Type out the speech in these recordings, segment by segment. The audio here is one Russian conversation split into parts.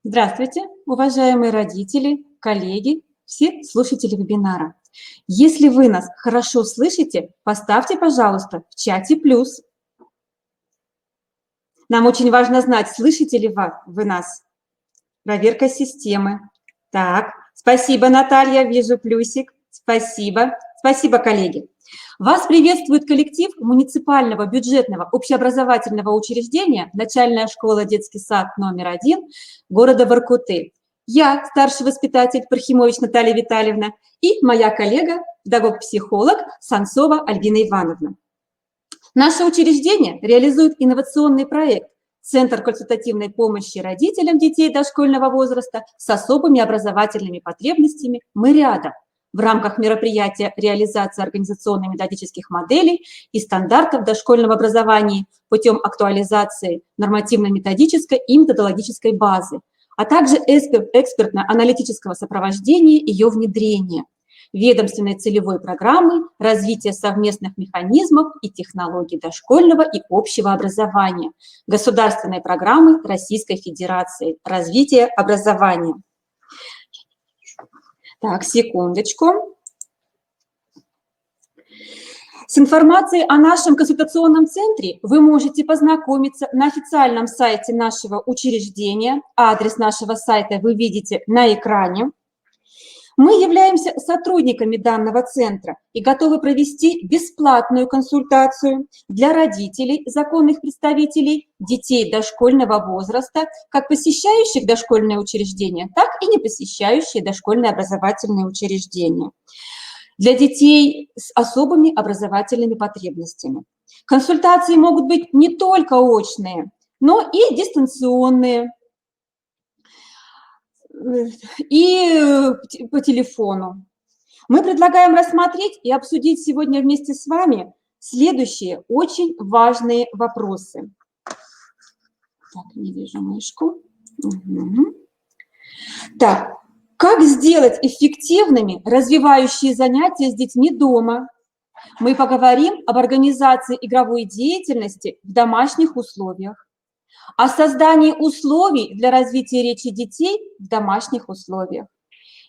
Здравствуйте, уважаемые родители, коллеги, все слушатели вебинара. Если вы нас хорошо слышите, поставьте, пожалуйста, в чате плюс. Нам очень важно знать, слышите ли вы нас. Проверка системы. Так, спасибо, Наталья, вижу плюсик. Спасибо. Спасибо, коллеги. Вас приветствует коллектив муниципального бюджетного общеобразовательного учреждения «Начальная школа, детский сад номер 1» города Воркуты. Я, старший воспитатель Пархимович Наталья Витальевна, и моя коллега, педагог-психолог Санцова Альбина Ивановна. Наше учреждение реализует инновационный проект «Центр консультативной помощи родителям детей дошкольного возраста с особыми образовательными потребностями «Мы рядом» в рамках мероприятия реализации организационно-методических моделей и стандартов дошкольного образования путем актуализации нормативно-методической и методологической базы, а также экспертно-аналитического сопровождения ее внедрения, ведомственной целевой программы развития совместных механизмов и технологий дошкольного и общего образования, государственной программы Российской Федерации развития образования. Так, секундочку. С информацией о нашем консультационном центре вы можете познакомиться на официальном сайте нашего учреждения. Адрес нашего сайта вы видите на экране. Мы являемся сотрудниками данного центра и готовы провести бесплатную консультацию для родителей, законных представителей детей дошкольного возраста, как посещающих дошкольные учреждения, так и не посещающие дошкольные образовательные учреждения, для детей с особыми образовательными потребностями. Консультации могут быть не только очные, но и дистанционные, и по телефону. Мы предлагаем рассмотреть и обсудить сегодня вместе с вами следующие очень важные вопросы. Так, не вижу мышку. Угу. Так, как сделать эффективными развивающие занятия с детьми дома? Мы поговорим об организации игровой деятельности в домашних условиях, о создании условий для развития речи детей в домашних условиях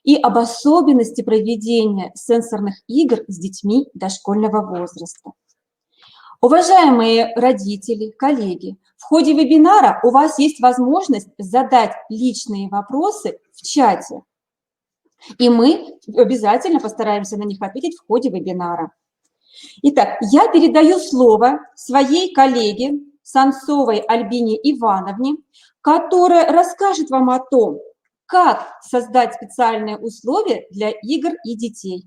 и об особенности проведения сенсорных игр с детьми дошкольного возраста. Уважаемые родители, коллеги, в ходе вебинара у вас есть возможность задать личные вопросы в чате, и мы обязательно постараемся на них ответить в ходе вебинара. Итак, я передаю слово своей коллеге Санцовой Альбине Ивановне, которая расскажет вам о том, как создать специальные условия для игр и детей.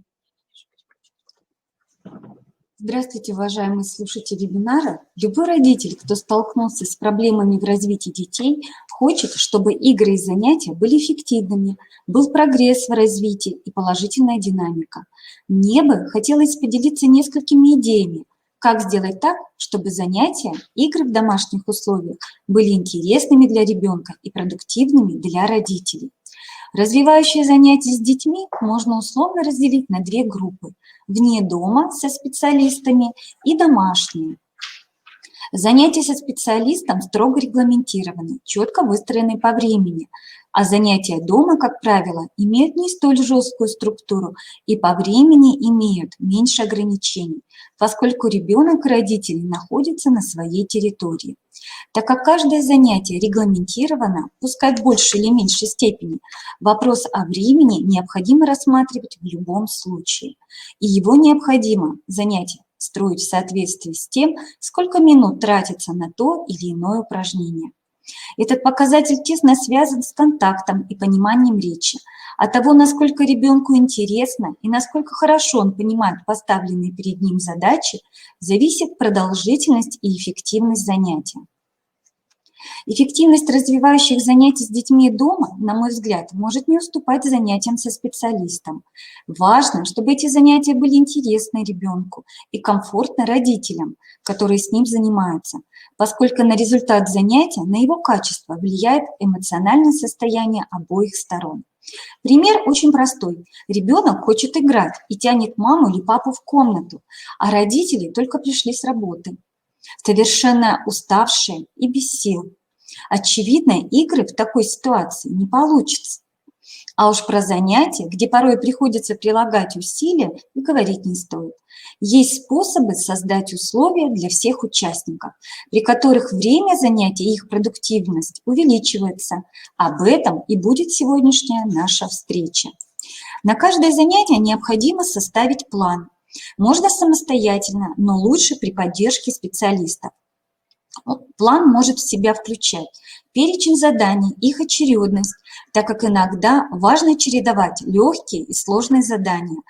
Здравствуйте, уважаемые слушатели вебинара. Любой родитель, кто столкнулся с проблемами в развитии детей, хочет, чтобы игры и занятия были эффективными, был прогресс в развитии и положительная динамика. Мне бы хотелось поделиться несколькими идеями, как сделать так, чтобы занятия, игры в домашних условиях были интересными для ребенка и продуктивными для родителей. Развивающие занятия с детьми можно условно разделить на две группы – вне дома со специалистами и домашние. Занятия со специалистом строго регламентированы, четко выстроены по времени, а занятия дома, как правило, имеют не столь жесткую структуру и по времени имеют меньше ограничений, поскольку ребенок и родители находятся на своей территории. Так как каждое занятие регламентировано, пускай в большей или меньшей степени, вопрос о времени необходимо рассматривать в любом случае. И его необходимо, занятие, строить в соответствии с тем, сколько минут тратится на то или иное упражнение. Этот показатель тесно связан с контактом и пониманием речи. От того, насколько ребенку интересно и насколько хорошо он понимает поставленные перед ним задачи, зависит продолжительность и эффективность занятия. Эффективность развивающих занятий с детьми дома, на мой взгляд, может не уступать занятиям со специалистом. Важно, чтобы эти занятия были интересны ребенку и комфортны родителям, которые с ним занимаются, поскольку на результат занятия, на его качество влияет эмоциональное состояние обоих сторон. Пример очень простой. Ребенок хочет играть и тянет маму или папу в комнату, а родители только пришли с работы, совершенно уставшие и без сил. Очевидно, игры в такой ситуации не получится. А уж про занятия, где порой приходится прилагать усилия, и говорить не стоит. Есть способы создать условия для всех участников, при которых время занятий и их продуктивность увеличивается. Об этом и будет сегодняшняя наша встреча. На каждое занятие необходимо составить план. Можно самостоятельно, но лучше при поддержке специалистов. План может в себя включать перечень заданий, их очередность, так как иногда важно чередовать легкие и сложные задания,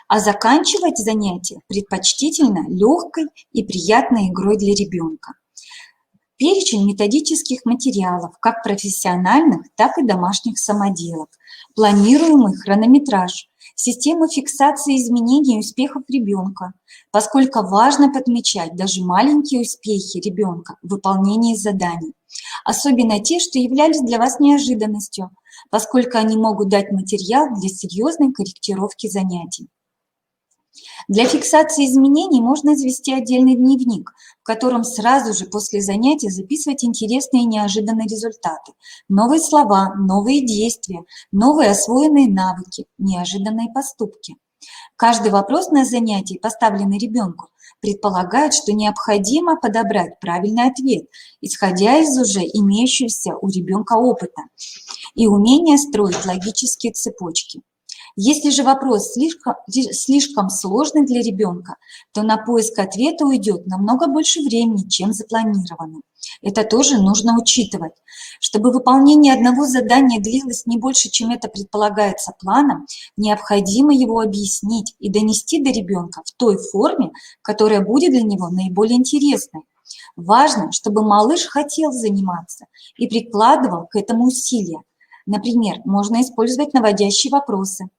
а заканчивать занятие предпочтительно легкой и приятной игрой для ребенка. Перечень методических материалов, как профессиональных, так и домашних самоделок, планируемый хронометраж, систему фиксации изменений и успехов ребенка, поскольку важно подмечать даже маленькие успехи ребенка в выполнении заданий, особенно те, что являлись для вас неожиданностью, поскольку они могут дать материал для серьезной корректировки занятий. Для фиксации изменений можно завести отдельный дневник, в котором сразу же после занятия записывать интересные и неожиданные результаты, новые слова, новые действия, новые освоенные навыки, неожиданные поступки. Каждый вопрос на занятии, поставленный ребенку, предполагает, что необходимо подобрать правильный ответ, исходя из уже имеющегося у ребенка опыта и умения строить логические цепочки. Если же вопрос слишком сложный для ребенка, то на поиск ответа уйдет намного больше времени, чем запланировано. Это тоже нужно учитывать. Чтобы выполнение одного задания длилось не больше, чем это предполагается планом, необходимо его объяснить и донести до ребенка в той форме, которая будет для него наиболее интересной. Важно, чтобы малыш хотел заниматься и прикладывал к этому усилия. Например, можно использовать наводящие вопросы.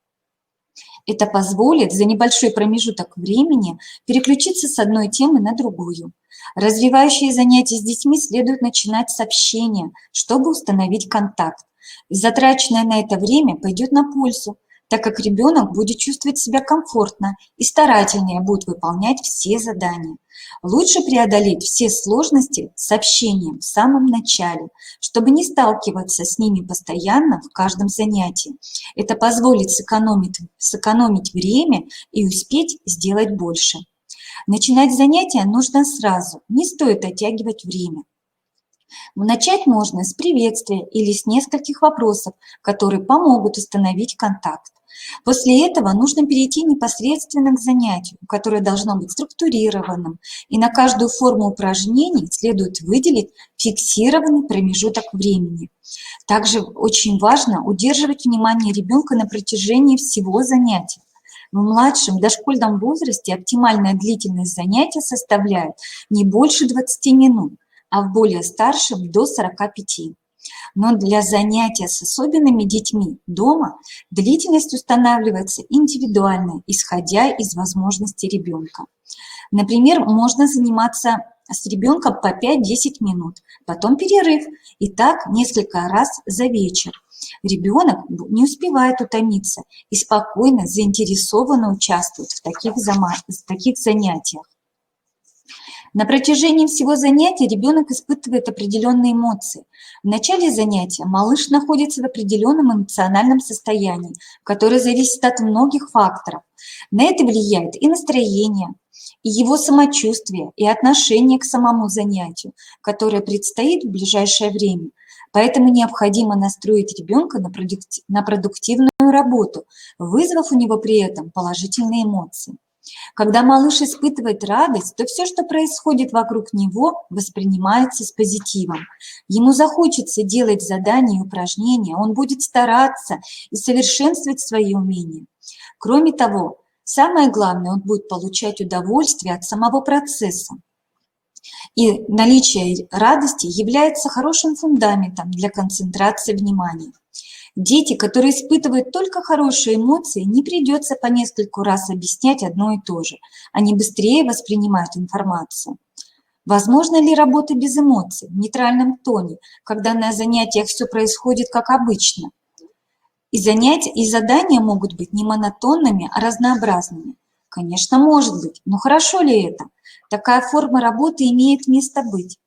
Это позволит за небольшой промежуток времени переключиться с одной темы на другую. Развивающие занятия с детьми следует начинать с общения, чтобы установить контакт. Затраченное на это время пойдет на пользу, так как ребенок будет чувствовать себя комфортно и старательнее будет выполнять все задания. Лучше преодолеть все сложности с общением в самом начале, чтобы не сталкиваться с ними постоянно в каждом занятии. Это позволит сэкономить время и успеть сделать больше. Начинать занятия нужно сразу, не стоит оттягивать время. Начать можно с приветствия или с нескольких вопросов, которые помогут установить контакт. После этого нужно перейти непосредственно к занятию, которое должно быть структурированным, и на каждую форму упражнений следует выделить фиксированный промежуток времени. Также очень важно удерживать внимание ребенка на протяжении всего занятия. В младшем дошкольном возрасте оптимальная длительность занятия составляет не больше 20 минут, а в более старшем до 45. Но для занятия с особенными детьми дома длительность устанавливается индивидуально, исходя из возможностей ребенка. Например, можно заниматься с ребенком по 5-10 минут, потом перерыв, и так несколько раз за вечер. Ребенок не успевает утомиться и спокойно, заинтересованно участвует в таких занятиях. На протяжении всего занятия ребенок испытывает определенные эмоции. В начале занятия малыш находится в определенном эмоциональном состоянии, которое зависит от многих факторов. На это влияет и настроение, и его самочувствие, и отношение к самому занятию, которое предстоит в ближайшее время. Поэтому необходимо настроить ребенка на продуктивную работу, вызвав у него при этом положительные эмоции. Когда малыш испытывает радость, то все, что происходит вокруг него, воспринимается с позитивом. Ему захочется делать задания и упражнения, он будет стараться и совершенствовать свои умения. Кроме того, самое главное, он будет получать удовольствие от самого процесса. И наличие радости является хорошим фундаментом для концентрации внимания. Дети, которые испытывают только хорошие эмоции, не придется по нескольку раз объяснять одно и то же. Они быстрее воспринимают информацию. Возможно ли работа без эмоций, в нейтральном тоне, когда на занятиях все происходит как обычно? И задания могут быть не монотонными, а разнообразными. Конечно, может быть, но хорошо ли это? Такая форма работы имеет место быть.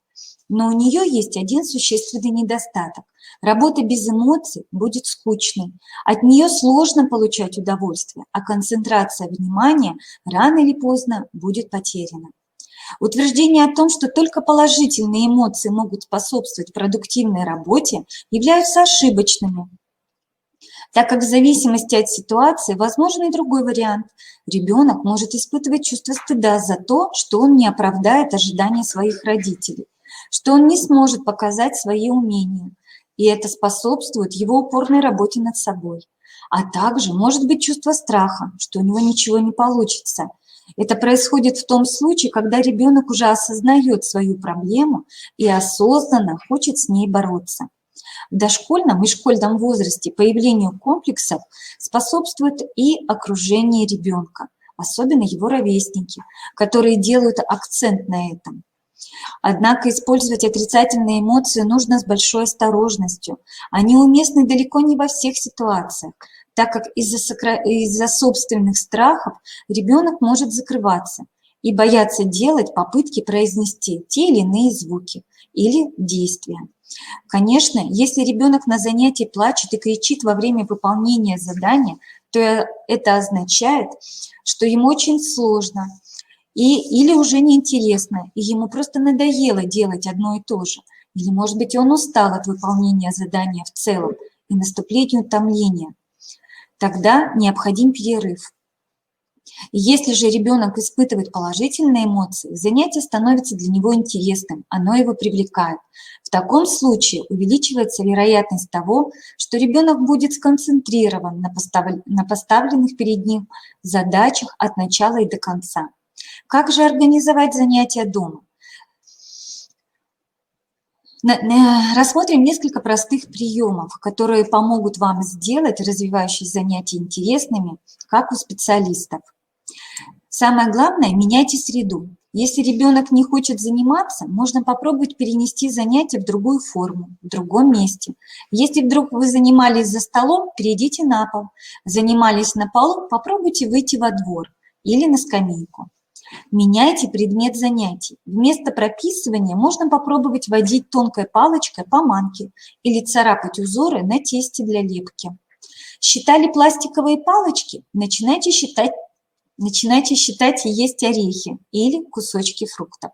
Но у нее есть один существенный недостаток. Работа без эмоций будет скучной. От нее сложно получать удовольствие, а концентрация внимания рано или поздно будет потеряна. Утверждения о том, что только положительные эмоции могут способствовать продуктивной работе, являются ошибочными, так как в зависимости от ситуации возможен и другой вариант. Ребенок может испытывать чувство стыда за то, что он не оправдает ожидания своих родителей, что он не сможет показать свои умения, и это способствует его упорной работе над собой. А также может быть чувство страха, что у него ничего не получится. Это происходит в том случае, когда ребенок уже осознает свою проблему и осознанно хочет с ней бороться. В дошкольном и школьном возрасте появлению комплексов способствует и окружение ребенка, особенно его ровесники, которые делают акцент на этом. Однако использовать отрицательные эмоции нужно с большой осторожностью. Они уместны далеко не во всех ситуациях, так как из-за собственных страхов ребенок может закрываться и бояться делать попытки произнести те или иные звуки или действия. Конечно, если ребенок на занятии плачет и кричит во время выполнения задания, то это означает, что ему очень сложно или уже неинтересно, и ему просто надоело делать одно и то же. Или, может быть, он устал от выполнения задания в целом и наступления утомления. Тогда необходим перерыв. Если же ребенок испытывает положительные эмоции, занятие становится для него интересным, оно его привлекает. В таком случае увеличивается вероятность того, что ребенок будет сконцентрирован на поставленных перед ним задачах от начала и до конца. Как же организовать занятия дома? Рассмотрим несколько простых приемов, которые помогут вам сделать развивающие занятия интересными, как у специалистов. Самое главное – меняйте среду. Если ребенок не хочет заниматься, можно попробовать перенести занятие в другую форму, в другом месте. Если вдруг вы занимались за столом, перейдите на пол. Занимались на полу, попробуйте выйти во двор или на скамейку. Меняйте предмет занятий. Вместо прописывания можно попробовать водить тонкой палочкой по манке или царапать узоры на тесте для лепки. Считали пластиковые палочки? Начинайте считать и есть орехи или кусочки фруктов.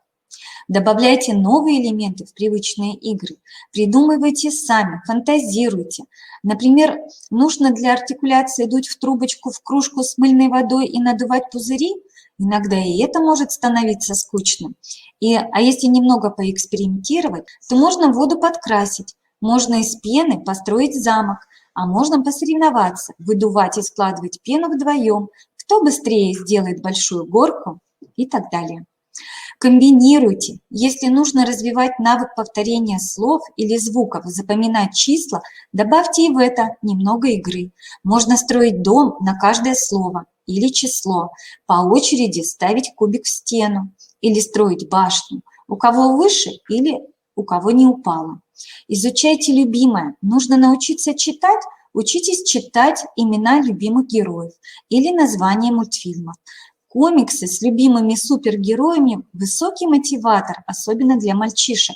Добавляйте новые элементы в привычные игры. Придумывайте сами, фантазируйте. Например, нужно для артикуляции дуть в трубочку в кружку с мыльной водой и надувать пузыри? Иногда и это может становиться скучным. А если немного поэкспериментировать, то можно воду подкрасить, можно из пены построить замок, а можно посоревноваться, выдувать и складывать пену вдвоем, кто быстрее сделает большую горку и так далее. Комбинируйте. Если нужно развивать навык повторения слов или звуков, запоминать числа, добавьте и в это немного игры. Можно строить дом на каждое слово или число, по очереди ставить кубик в стену или строить башню, у кого выше или у кого не упало. Изучайте любимое. Нужно научиться читать? Учитесь читать имена любимых героев или названия мультфильмов. Комиксы с любимыми супергероями – высокий мотиватор, особенно для мальчишек.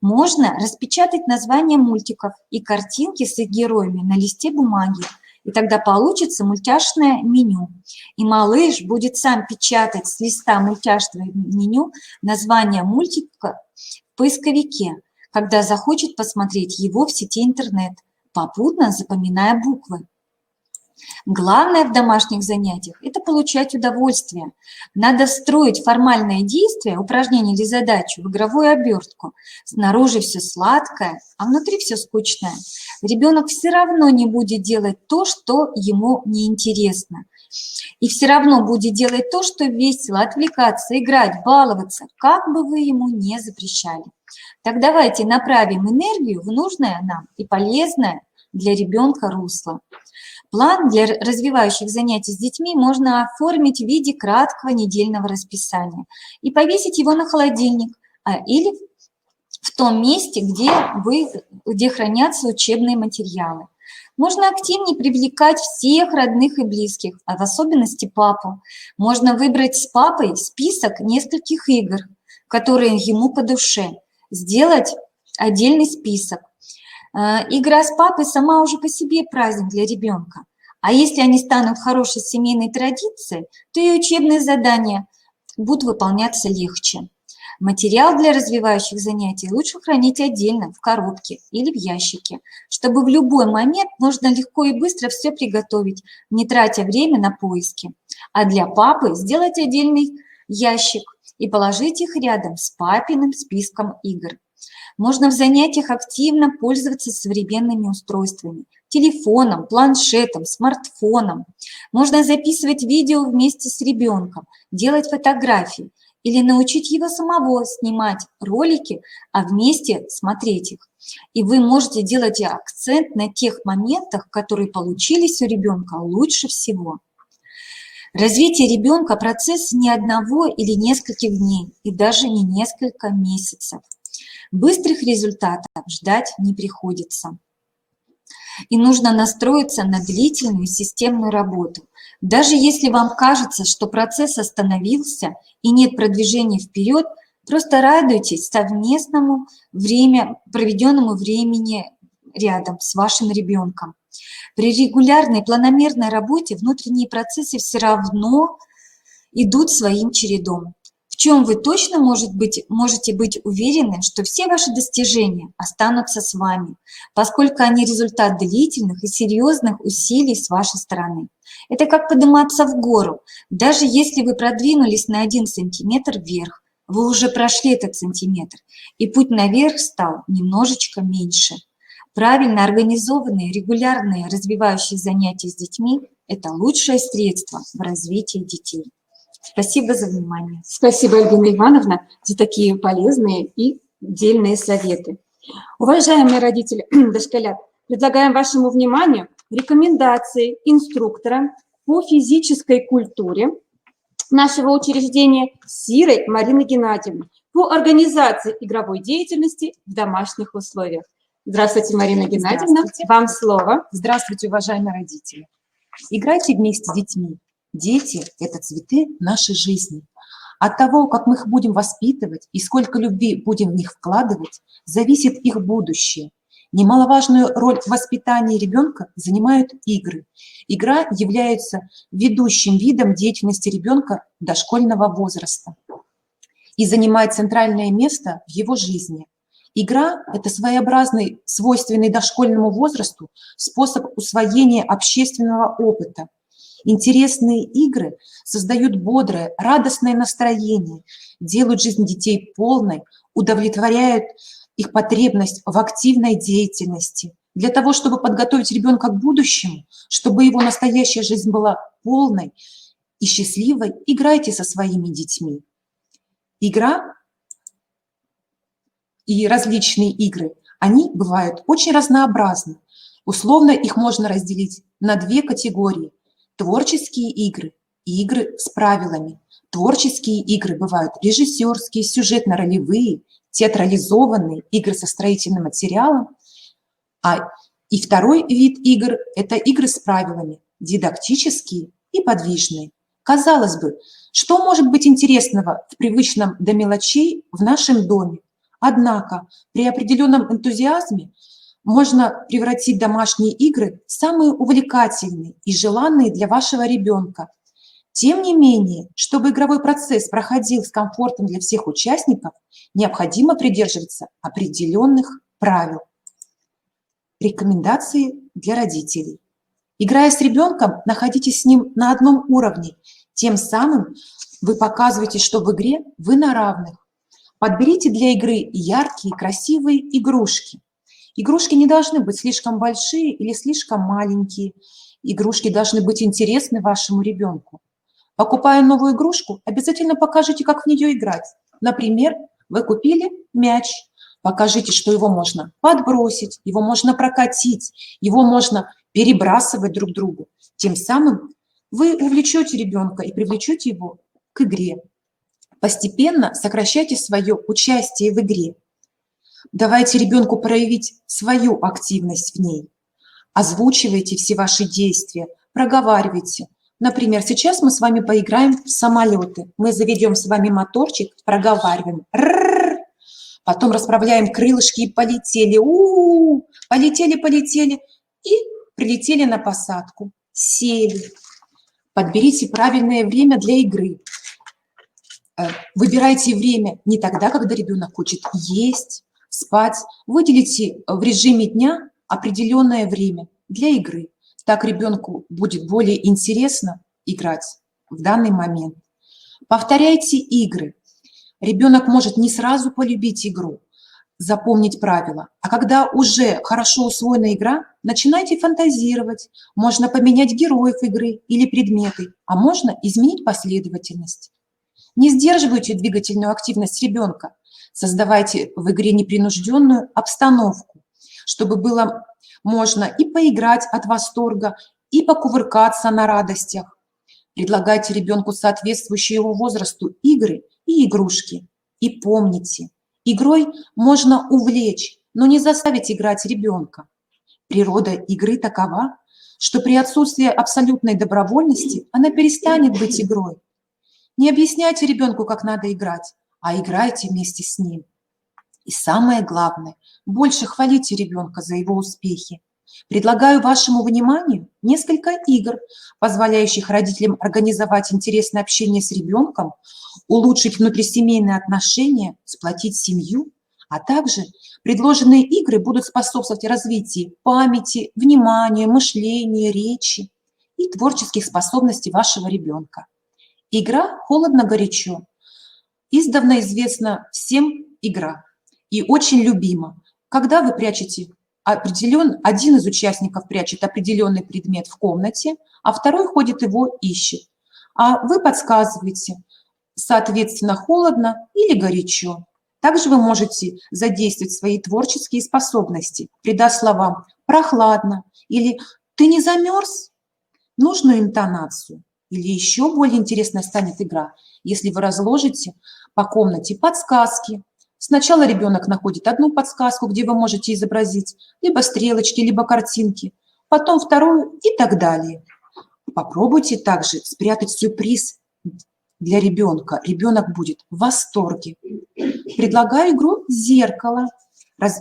Можно распечатать названия мультиков и картинки с их героями на листе бумаги, и тогда получится мультяшное меню. И малыш будет сам печатать с листа мультяшного меню название мультика в поисковике, когда захочет посмотреть его в сети интернет, попутно запоминая буквы. Главное в домашних занятиях – это получать удовольствие. Надо встроить формальное действие, упражнение или задачу в игровую обертку. Снаружи все сладкое, а внутри все скучное. Ребенок все равно не будет делать то, что ему неинтересно. И все равно будет делать то, что весело, отвлекаться, играть, баловаться, как бы вы ему не запрещали. Так давайте направим энергию в нужное нам и полезное для ребенка русло. План для развивающих занятий с детьми можно оформить в виде краткого недельного расписания и повесить его на холодильник или в том месте, где хранятся учебные материалы. Можно активнее привлекать всех родных и близких, а в особенности папу. Можно выбрать с папой список нескольких игр, которые ему по душе. сделать отдельный список. Игра с папой сама уже по себе праздник для ребенка. А если они станут хорошей семейной традицией, то и учебные задания будут выполняться легче. Материал для развивающих занятий лучше хранить отдельно в коробке или в ящике, чтобы в любой момент можно легко и быстро все приготовить, не тратя время на поиски. А для папы сделать отдельный ящик и положить их рядом с папиным списком игр. Можно в занятиях активно пользоваться современными устройствами, телефоном, планшетом, смартфоном. Можно записывать видео вместе с ребенком, делать фотографии или научить его самого снимать ролики, а вместе смотреть их. И вы можете делать акцент на тех моментах, которые получились у ребенка лучше всего. Развитие ребенка – процесс не одного или нескольких дней, и даже не несколько месяцев. Быстрых результатов ждать не приходится. И нужно настроиться на длительную системную работу. Даже если вам кажется, что процесс остановился и нет продвижения вперед, просто радуйтесь совместному проведенному времени рядом с вашим ребенком. При регулярной планомерной работе внутренние процессы все равно идут своим чередом. В чем вы точно можете быть уверены, что все ваши достижения останутся с вами, поскольку они результат длительных и серьезных усилий с вашей стороны. Это как подниматься в гору. Даже если вы продвинулись на 1 сантиметр вверх, вы уже прошли этот сантиметр, и путь наверх стал немножечко меньше. Правильно организованные, регулярные развивающие занятия с детьми – это лучшее средство в развитии детей. Спасибо за внимание. Спасибо, Альбина Ивановна, за такие полезные и дельные советы. Уважаемые родители дошколят, предлагаем вашему вниманию рекомендации инструктора по физической культуре нашего учреждения Сирой Марины Геннадьевны по организации игровой деятельности в домашних условиях. Здравствуйте, Марина Геннадьевна, вам слово. Здравствуйте, уважаемые родители. Играйте вместе с детьми. Дети – это цветы нашей жизни. От того, как мы их будем воспитывать и сколько любви будем в них вкладывать, зависит их будущее. Немаловажную роль в воспитании ребенка занимают игры. Игра является ведущим видом деятельности ребенка дошкольного возраста и занимает центральное место в его жизни. Игра – это своеобразный, свойственный дошкольному возрасту способ усвоения общественного опыта. Интересные игры создают бодрое, радостное настроение, делают жизнь детей полной, удовлетворяют их потребность в активной деятельности. Для того, чтобы подготовить ребенка к будущему, чтобы его настоящая жизнь была полной и счастливой, играйте со своими детьми. Игра и различные игры, они бывают очень разнообразны. Условно их можно разделить на 2 категории. Творческие игры и игры с правилами. Творческие игры бывают режиссерские, сюжетно-ролевые, театрализованные, игры со строительным материалом. И второй вид игр – это игры с правилами, дидактические и подвижные. Казалось бы, что может быть интересного в привычном до мелочей в нашем доме? Однако при определенном энтузиазме можно превратить домашние игры в самые увлекательные и желанные для вашего ребенка. Тем не менее, чтобы игровой процесс проходил с комфортом для всех участников, необходимо придерживаться определенных правил. Рекомендации для родителей. Играя с ребенком, находитесь с ним на одном уровне. Тем самым вы показываете, что в игре вы на равных. Подберите для игры яркие, красивые игрушки. Игрушки не должны быть слишком большие или слишком маленькие. Игрушки должны быть интересны вашему ребенку. Покупая новую игрушку, обязательно покажите, как в нее играть. Например, вы купили мяч. Покажите, что его можно подбросить, его можно прокатить, его можно перебрасывать друг другу. Тем самым вы увлечете ребенка и привлечете его к игре. Постепенно сокращайте свое участие в игре. Давайте ребенку проявить свою активность в ней. Озвучивайте все ваши действия, проговаривайте. Например, сейчас мы с вами поиграем в самолеты. Мы заведем с вами моторчик, проговариваем. Потом расправляем крылышки и полетели. У-у-у, полетели и прилетели на посадку. Сели. Подберите правильное время для игры. Выбирайте время не тогда, когда ребенок хочет есть, спать. Выделите в режиме дня определенное время для игры. Так ребенку будет более интересно играть в данный момент. Повторяйте игры. Ребенок может не сразу полюбить игру, запомнить правила. А когда уже хорошо усвоена игра, начинайте фантазировать. Можно поменять героев игры или предметы, а можно изменить последовательность. Не сдерживайте двигательную активность ребенка. Создавайте в игре непринужденную обстановку, чтобы было можно и поиграть от восторга, и покувыркаться на радостях. Предлагайте ребенку соответствующие его возрасту игры и игрушки. И помните, игрой можно увлечь, но не заставить играть ребенка. Природа игры такова, что при отсутствии абсолютной добровольности она перестанет быть игрой. Не объясняйте ребенку, как надо играть, а играйте вместе с ним. И самое главное, больше хвалите ребенка за его успехи. Предлагаю вашему вниманию несколько игр, позволяющих родителям организовать интересное общение с ребенком, улучшить внутрисемейные отношения, сплотить семью, а также предложенные игры будут способствовать развитию памяти, внимания, мышления, речи и творческих способностей вашего ребенка. Игра «Холодно-горячо» издавна известна всем игра и очень любима. Когда вы прячете один из участников прячет определенный предмет в комнате, а второй ходит его ищет. А вы подсказываете, соответственно, холодно или горячо. Также вы можете задействовать свои творческие способности, придав словам «прохладно» или «ты не замерз?» нужную интонацию. Или еще более интересной станет игра, если вы разложите по комнате подсказки. Сначала ребенок находит одну подсказку, где вы можете изобразить либо стрелочки, либо картинки, потом вторую и так далее. Попробуйте также спрятать сюрприз для ребенка. Ребенок будет в восторге. Предлагаю игру «Зеркало»,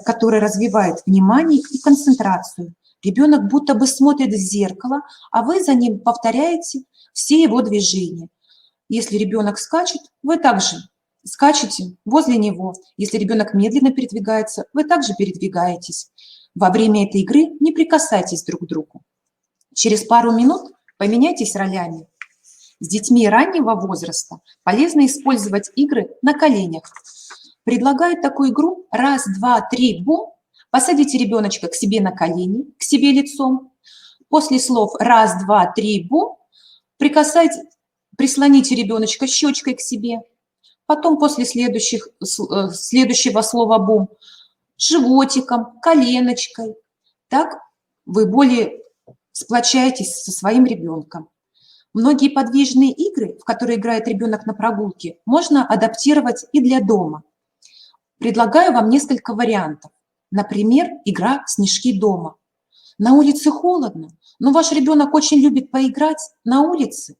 которая развивает внимание и концентрацию. Ребенок будто бы смотрит в зеркало, а вы за ним повторяете все его движения. Если ребенок скачет, вы также скачете возле него. Если ребенок медленно передвигается, вы также передвигаетесь. Во время этой игры не прикасайтесь друг к другу. Через пару минут поменяйтесь ролями. С детьми раннего возраста полезно использовать игры на коленях. Предлагаю такую игру «Раз, два, три, бум». Посадите ребеночка к себе на колени, к себе лицом. После слов «раз, два, три, бум» прислоните ребеночка щечкой к себе. Потом после следующего слова «бум» животиком, коленочкой. Так вы более сплочаетесь со своим ребенком. Многие подвижные игры, в которые играет ребенок на прогулке, можно адаптировать и для дома. Предлагаю вам несколько вариантов. Например, игра «Снежки дома». На улице холодно, но ваш ребенок очень любит поиграть на улице.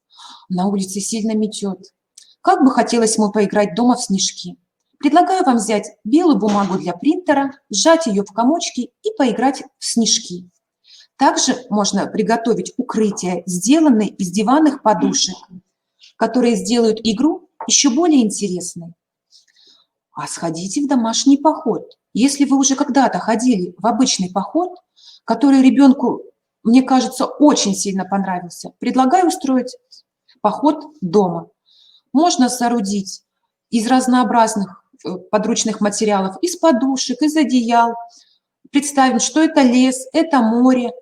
На улице сильно метет. Как бы хотелось ему поиграть дома в снежки. Предлагаю вам взять белую бумагу для принтера, сжать ее в комочки и поиграть в снежки. Также можно приготовить укрытия, сделанные из диванных подушек, которые сделают игру еще более интересной. А сходите в домашний поход. Если вы уже когда-то ходили в обычный поход, который ребенку, мне кажется, очень сильно понравился, предлагаю устроить поход дома. Можно соорудить из разнообразных подручных материалов, из подушек, из одеял. Представим, что это лес, это море,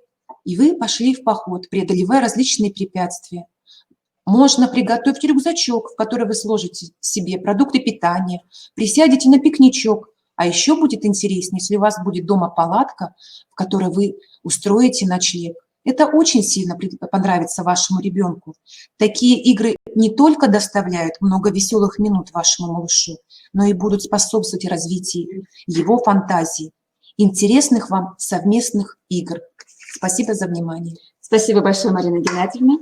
и вы пошли в поход, преодолевая различные препятствия. Можно приготовить рюкзачок, в который вы сложите себе продукты питания, присядете на пикничок. А еще будет интереснее, если у вас будет дома палатка, в которой вы устроите ночлег. Это очень сильно понравится вашему ребенку. Такие игры не только доставляют много веселых минут вашему малышу, но и будут способствовать развитию его фантазии, интересных вам совместных игр. Спасибо за внимание. Спасибо большое, Марина Геннадьевна.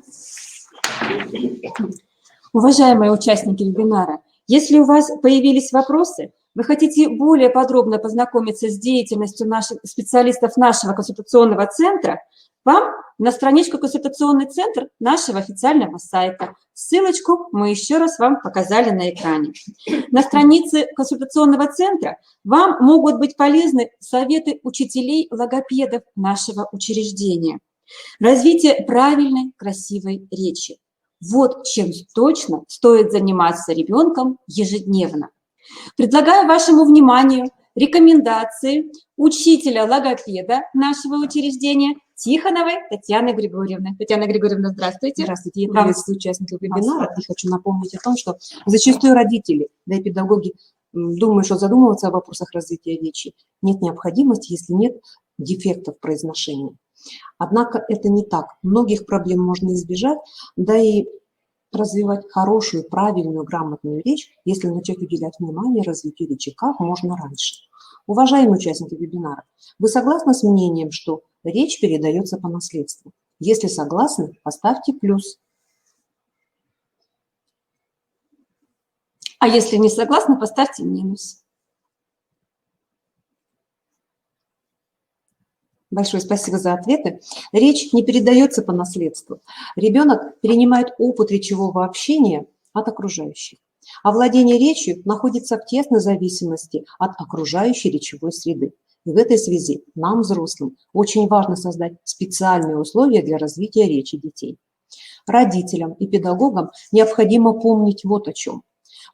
Уважаемые участники вебинара, если у вас появились вопросы, вы хотите более подробно познакомиться с деятельностью наших специалистов нашего консультационного центра, вам на страничку «Консультационный центр» нашего официального сайта. Ссылочку мы еще раз вам показали на экране. На странице консультационного центра вам могут быть полезны советы учителей-логопедов нашего учреждения. Развитие правильной, красивой речи. Вот чем точно стоит заниматься ребенком ежедневно. Предлагаю вашему вниманию рекомендации учителя-логопеда нашего учреждения Тихоновой Татьяны Григорьевны. Татьяна Григорьевна, здравствуйте. Здравствуйте, я приветствую участников вебинара и хочу напомнить о том, что зачастую родители, да и педагоги думают, что задумываться о вопросах развития речи нет необходимости, если нет дефектов произношения. Однако это не так. Многих проблем можно избежать, да и развивать хорошую, правильную, грамотную речь, если начать уделять внимание развитию речи как можно раньше. Уважаемые участники вебинара, вы согласны с мнением, что речь передается по наследству? Если согласны, поставьте плюс. А если не согласны, поставьте минус. Большое спасибо за ответы. Речь не передается по наследству. Ребенок перенимает опыт речевого общения от окружающих. А владение речью находится в тесной зависимости от окружающей речевой среды. И в этой связи нам, взрослым, очень важно создать специальные условия для развития речи детей. Родителям и педагогам необходимо помнить вот о чем.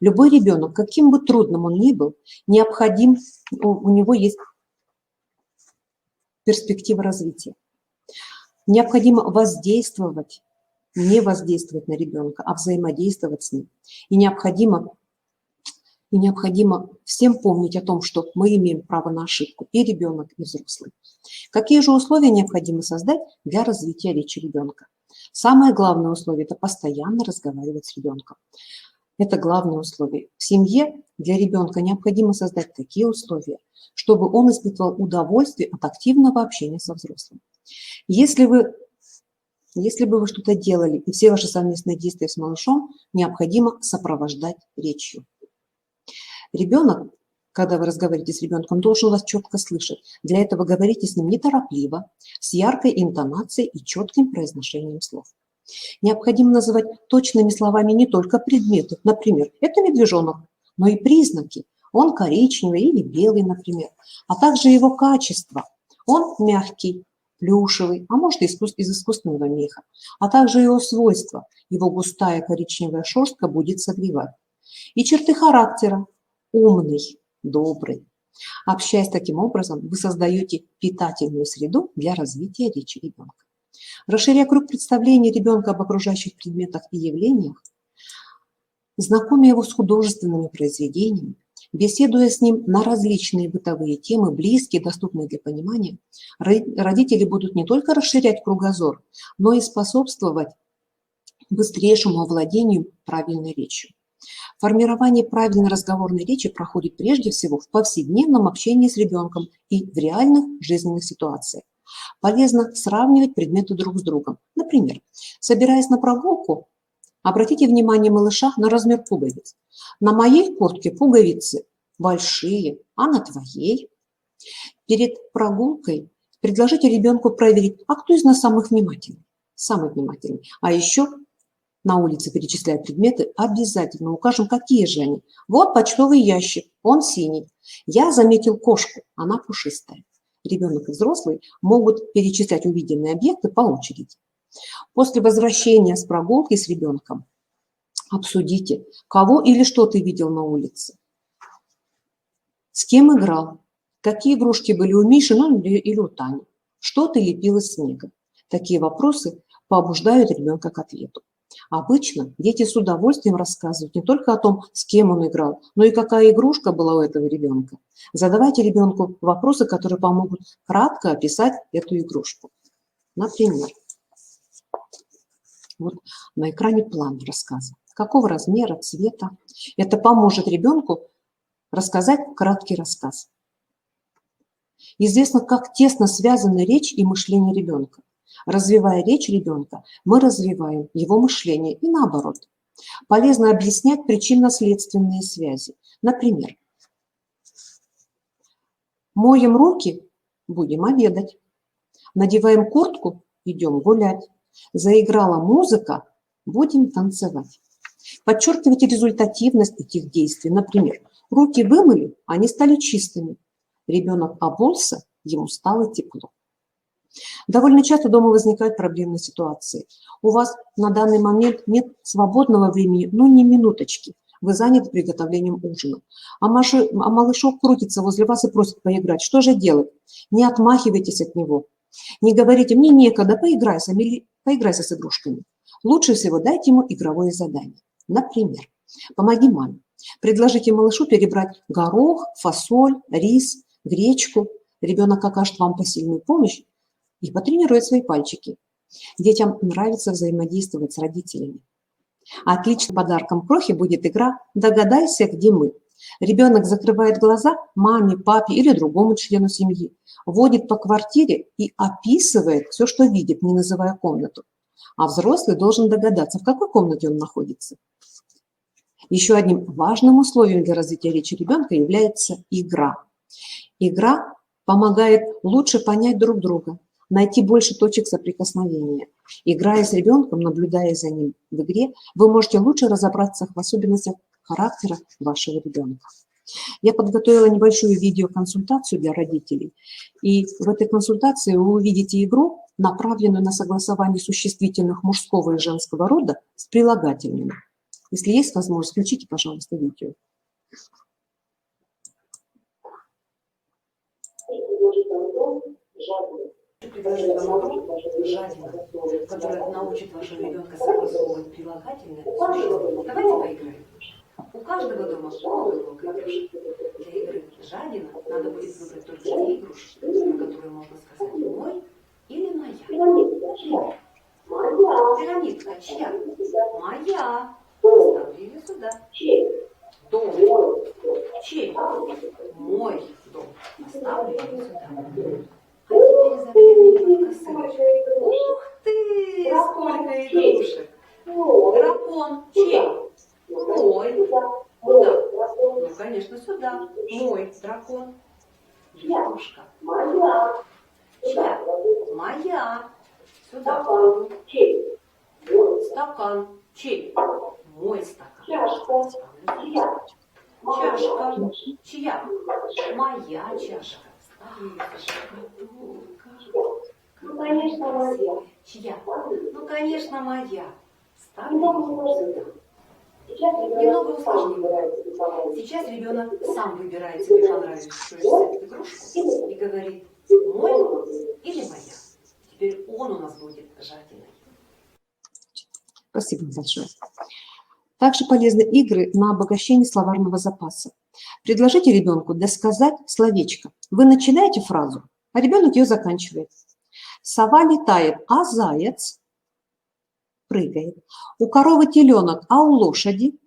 Любой ребенок, каким бы трудным он ни был, необходим, у него есть перспектива развития. Необходимо воздействовать, не воздействовать на ребенка, а взаимодействовать с ним. И необходимо всем помнить о том, что мы имеем право на ошибку, и ребенок, и взрослый. Какие же условия необходимо создать для развития речи ребенка? Самое главное условие – это постоянно разговаривать с ребенком. Это главное условие. В семье для ребенка необходимо создать такие условия, чтобы он испытывал удовольствие от активного общения со взрослым. Если бы вы что-то делали, и все ваши совместные действия с малышом необходимо сопровождать речью. Ребенок, когда вы разговариваете с ребенком, должен вас четко слышать. Для этого говорите с ним неторопливо, с яркой интонацией и четким произношением слов. Необходимо называть точными словами не только предметы, например, это медвежонок, но и признаки. Он коричневый или белый, например, а также его качество. Он мягкий, плюшевый, а может из искусственного меха, а также его свойства. Его густая коричневая шерстка будет согревать. И черты характера. Умный, добрый. Общаясь таким образом, вы создаете питательную среду для развития речи ребенка. Расширяя круг представлений ребенка об окружающих предметах и явлениях, знакомя его с художественными произведениями, беседуя с ним на различные бытовые темы, близкие, доступные для понимания, родители будут не только расширять кругозор, но и способствовать быстрейшему овладению правильной речью. Формирование правильной разговорной речи проходит прежде всего в повседневном общении с ребенком и в реальных жизненных ситуациях. Полезно сравнивать предметы друг с другом. Например, собираясь на прогулку, обратите внимание малыша на размер пуговиц. На моей куртке пуговицы большие, а на твоей? Перед прогулкой предложите ребенку проверить, а кто из нас самый внимательный? Самый внимательный. А еще на улице, перечисляя предметы, обязательно укажем, какие же они. Вот почтовый ящик, он синий. Я заметил кошку, она пушистая. Ребенок и взрослый могут перечислять увиденные объекты по очереди. После возвращения с прогулки с ребенком обсудите, кого или что ты видел на улице, с кем играл, какие игрушки были у Миши, ну или у Тани, что ты лепил из снега. Такие вопросы побуждают ребенка к ответу. Обычно дети с удовольствием рассказывают не только о том, с кем он играл, но и какая игрушка была у этого ребенка. Задавайте ребенку вопросы, которые помогут кратко описать эту игрушку. Например, вот на экране план рассказа. Какого размера, цвета. Это поможет ребенку рассказать краткий рассказ. Известно, как тесно связаны речь и мышление ребенка. Развивая речь ребенка, мы развиваем его мышление и наоборот. Полезно объяснять причинно-следственные связи. Например, Моем руки, будем обедать. Надеваем куртку, идем гулять. Заиграла музыка, будем танцевать. Подчеркивайте результативность этих действий. Например, руки вымыли, они стали чистыми. Ребенок обулся, ему стало тепло. Довольно часто дома возникают проблемные ситуации. У вас на данный момент нет свободного времени, ну ни минуточки. Вы заняты приготовлением ужина. А малышок крутится возле вас и просит поиграть. Что же делать? Не отмахивайтесь от него. Не говорите, мне некогда, поиграйся с игрушками. Лучше всего дайте ему игровое задание. Например, помоги маме. Предложите малышу перебрать горох, фасоль, рис, гречку. Ребенок окажет вам посильную помощь и потренирует свои пальчики. Детям нравится взаимодействовать с родителями. Отличным подарком крохи будет игра «Догадайся, где мы». Ребенок закрывает глаза маме, папе или другому члену семьи, водит по квартире и описывает все, что видит, не называя комнату. А взрослый должен догадаться, в какой комнате он находится. Еще одним важным условием для развития речи ребенка является игра. Игра помогает лучше понять друг друга, найти больше точек соприкосновения. Играя с ребенком, наблюдая за ним в игре, вы можете лучше разобраться в особенностях характера вашего ребенка. Я подготовила небольшую видеоконсультацию для родителей. И в этой консультации вы увидите игру, направленную на согласование существительных мужского и женского рода с прилагательными. Если есть возможность, включите, пожалуйста, видео. Предложить вам игру «Жадина», которая научит вашего ребенка согласовывать прилагательные с существительными. Давайте поиграем. У каждого дома много игрушек. Для игры «Жадина» надо будет выбрать только те игрушки, на которые можно сказать «мой» или «моя». Пирамидка чья? Моя. Ставлю ее сюда. Дом. Чей? Мой дом. Поставлю ее сюда. А теперь заглянем в косыночку. Ух ты! Сколько игрушек! Дракон чей? Мой. Куда? Ну, конечно, сюда. Мой дракон. Лягушка. Чья? Моя. Сюда кладу. Стакан. Чей? Мой стакан. Чашка. Чья? Моя чашка. Ну, конечно, моя. Чья? Ну, конечно, моя. Ставлю сюда. Немного усложним. Сейчас ребенок сам выбирает себе понравившуюся игрушку и говорит «мой» или «моя». Теперь он у нас будет жадиной. Спасибо большое. Также полезны игры на обогащение словарного запаса. Предложите ребенку досказать словечко. Вы начинаете фразу, а ребенок ее заканчивает. Сова летает, а заяц прыгает. У коровы теленок, а у лошади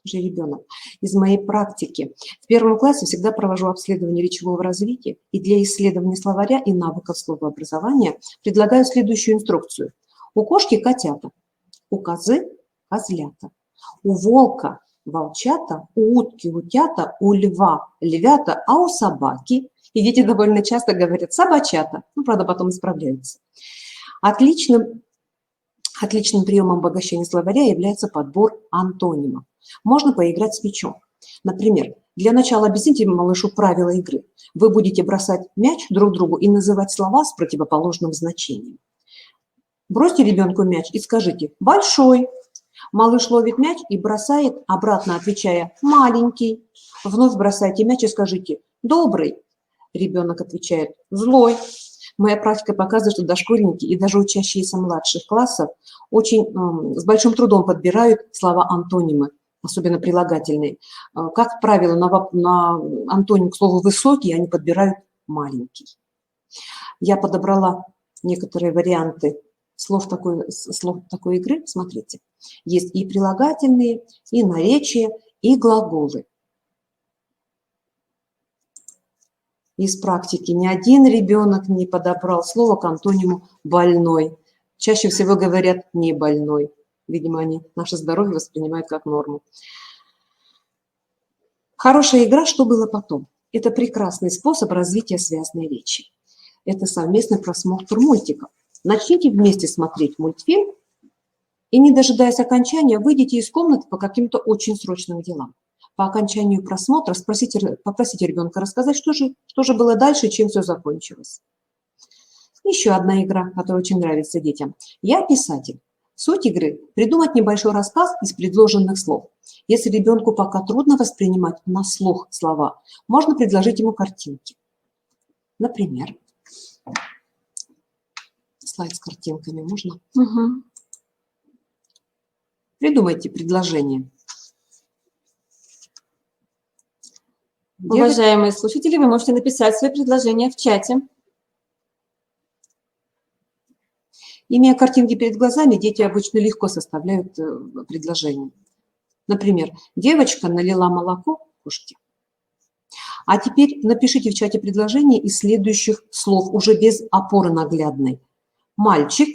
же ребенок. Из моей практики в первом классе всегда провожу обследование речевого развития, и для исследования словаря и навыков словообразования предлагаю следующую инструкцию. У кошки котята, у козы козлята, у волка волчата, у утки утята, у льва львята, а у собаки, и дети довольно часто говорят собачата, ну, правда, потом исправляются. Отличным приемом обогащения словаря является подбор антонимов. Можно поиграть с мячом. Например, для начала объясните малышу правила игры. Вы будете бросать мяч друг другу и называть слова с противоположным значением. Бросьте ребенку мяч и скажите «большой». Малыш ловит мяч и бросает, обратно отвечая «маленький». Вновь бросайте мяч и скажите «добрый». Ребенок отвечает «злой». Моя практика показывает, что дошкольники и даже учащиеся младших классов очень с большим трудом подбирают слова-антонимы, особенно прилагательные. Как правило, на антоним к слову «высокий» они подбирают «маленький». Я подобрала некоторые варианты слов такой игры. Смотрите, есть и прилагательные, и наречия, и глаголы. Из практики ни один ребенок не подобрал слово к антониму «больной». Чаще всего говорят «не больной». Видимо, они наше здоровье воспринимают как норму. Хорошая игра «Что было потом?». Это прекрасный способ развития связной речи. Это совместный просмотр мультиков. Начните вместе смотреть мультфильм и, не дожидаясь окончания, выйдите из комнаты по каким-то очень срочным делам. По окончанию просмотра попросите ребенка рассказать, что же было дальше, чем все закончилось. Еще одна игра, которая очень нравится детям. Я писатель. Суть игры – придумать небольшой рассказ из предложенных слов. Если ребенку пока трудно воспринимать на слух слова, можно предложить ему картинки. Например, слайд с картинками можно? Мгм. Придумайте предложение. Уважаемые слушатели, вы можете написать свои предложения в чате. Имея картинки перед глазами, дети обычно легко составляют предложения. Например, девочка налила молоко кошке. А теперь напишите в чате предложение из следующих слов, уже без опоры наглядной. Мальчик,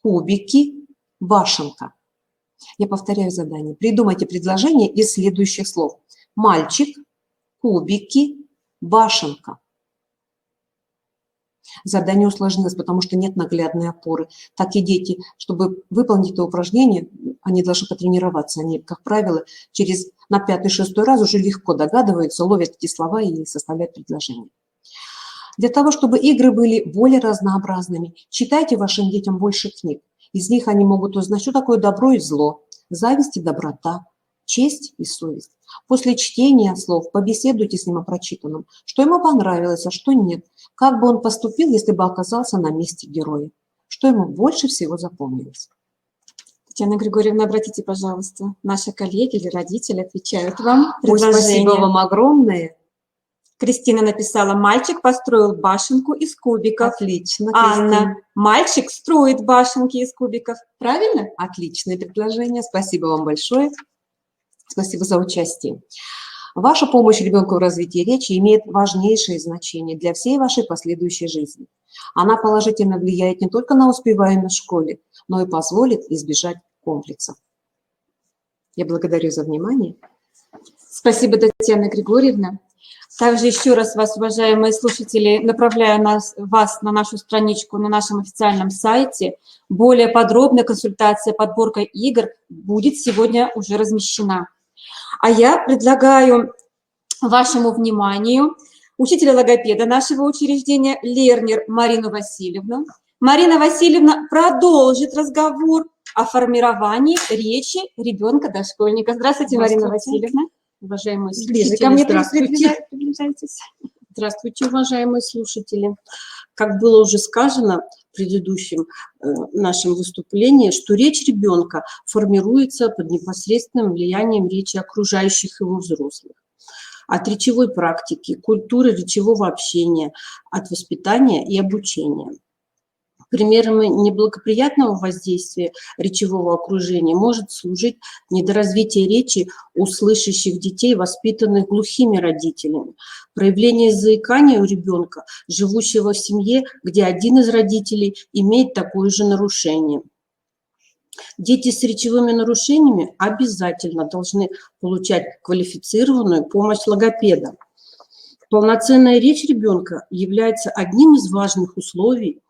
кубики, башенка. Я повторяю задание. Придумайте предложение из следующих слов. Мальчик, кубики, башенка. Задание усложнилось, потому что нет наглядной опоры. Так и дети, чтобы выполнить это упражнение, они должны потренироваться. Они, как правило, на 5-6 раз уже легко догадываются, ловят эти слова и составляют предложения. Для того, чтобы игры были более разнообразными, читайте вашим детям больше книг. Из них они могут узнать, что такое добро и зло, зависть и доброта, честь и совесть. После чтения слов побеседуйте с ним о прочитанном, что ему понравилось, а что нет, как бы он поступил, если бы оказался на месте героя, что ему больше всего запомнилось. Татьяна Григорьевна, обратите, пожалуйста, наши коллеги или родители отвечают вам. Ой, спасибо Предложение. вам огромное. Кристина написала: мальчик построил башенку из кубиков. Отлично, Анна: Кристина. мальчик строит башенки из кубиков. Правильно? Отличное предложение. Спасибо вам большое. Спасибо за участие. Ваша помощь ребенку в развитии речи имеет важнейшее значение для всей вашей последующей жизни. Она положительно влияет не только на успеваемость в школе, но и позволит избежать комплексов. Я благодарю за внимание. Спасибо, Татьяна Григорьевна. Также еще раз вас, уважаемые слушатели, направляю вас на нашу страничку на нашем официальном сайте. Более подробная консультация, подборка игр будет сегодня уже размещена. А я предлагаю вашему вниманию учителя логопеда нашего учреждения Лернер Марину Васильевну. Марина Васильевна продолжит разговор о формировании речи ребенка-дошкольника. Здравствуйте, Марина Васильевна. Уважаемые Ближе слушатели, ко мне здравствуйте. приближайтесь. Здравствуйте, уважаемые слушатели. Как было уже сказано в предыдущем нашем выступлении, что речь ребенка формируется под непосредственным влиянием речи окружающих его взрослых. От речевой практики, культуры речевого общения, от воспитания и обучения. Примером неблагоприятного воздействия речевого окружения может служить недоразвитие речи у слышащих детей, воспитанных глухими родителями, проявление заикания у ребенка, живущего в семье, где один из родителей имеет такое же нарушение. Дети с речевыми нарушениями обязательно должны получать квалифицированную помощь логопеда. Полноценная речь ребенка является одним из важных условий,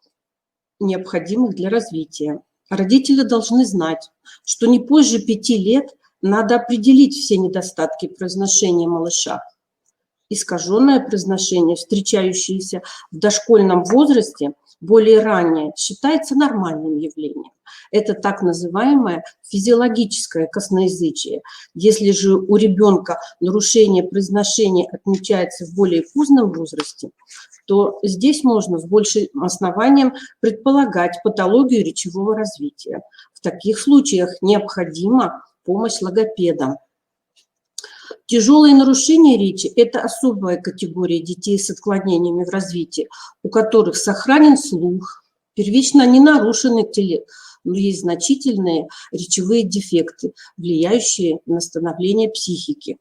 необходимых для развития. Родители должны знать, что не позже 5 лет надо определить все недостатки произношения малыша. Искаженное произношение, встречающееся в дошкольном возрасте, более ранее, считается нормальным явлением. Это так называемое физиологическое косноязычие. Если же у ребенка нарушение произношения отмечается в более позднем возрасте, то здесь можно с большим основанием предполагать патологию речевого развития. В таких случаях необходима помощь логопеда. Тяжелые нарушения речи – это особая категория детей с отклонениями в развитии, у которых сохранен слух, первично не нарушен интеллект, но есть значительные речевые дефекты, влияющие на становление психики.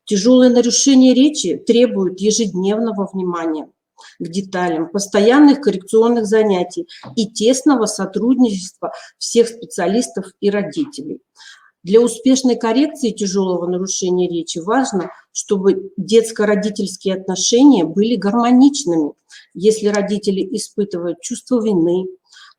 Тяжелые нарушения речи требуют ежедневного внимания к деталям, постоянных коррекционных занятий и тесного сотрудничества всех специалистов и родителей. Для успешной коррекции тяжелого нарушения речи важно чтобы детско-родительские отношения были гармоничными. Если родители испытывают чувство вины,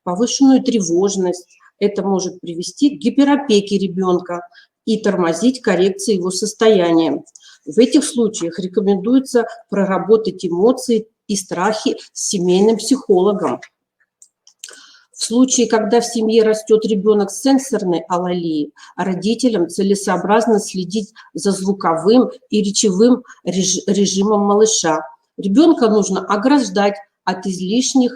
повышенную тревожность, это может привести к гиперопеке ребенка и тормозить коррекцию его состояния. В этих случаях рекомендуется проработать эмоции и страхи с семейным психологом. В случае, когда в семье растет ребенок с сенсорной алалией, родителям целесообразно следить за звуковым и речевым режимом малыша. Ребенка нужно ограждать от излишне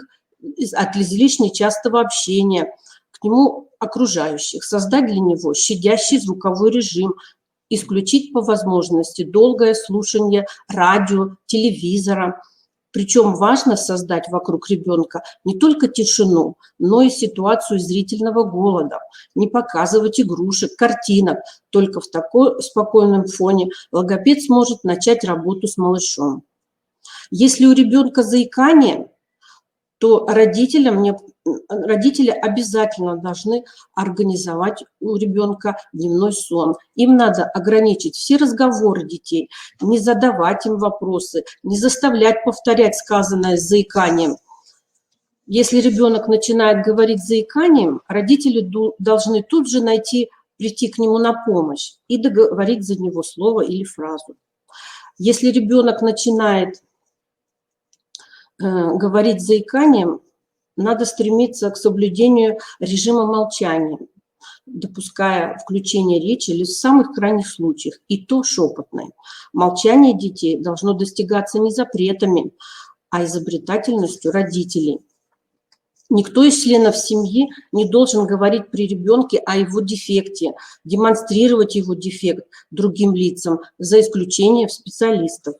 частого общения к нему окружающих, создать для него щадящий звуковой режим, исключить по возможности долгое слушание радио, телевизора. Причем важно создать вокруг ребенка не только тишину, но и ситуацию зрительного голода, не показывать игрушек, картинок. Только в таком спокойном фоне логопед сможет начать работу с малышом. Если у ребенка заикание, то родители обязательно должны организовать у ребенка дневной сон. Им надо ограничить все разговоры детей, не задавать им вопросы, не заставлять повторять сказанное с заиканием. Если ребенок начинает говорить с заиканием, родители должны тут же прийти к нему на помощь и договорить за него слово или фразу. Если ребенок начинает говорить с заиканием, надо стремиться к соблюдению режима молчания, допуская включение речи лишь в самых крайних случаях, и то шепотное. Молчание детей должно достигаться не запретами, а изобретательностью родителей. Никто из членов семьи не должен говорить при ребенке о его дефекте, демонстрировать его дефект другим лицам, за исключением специалистов.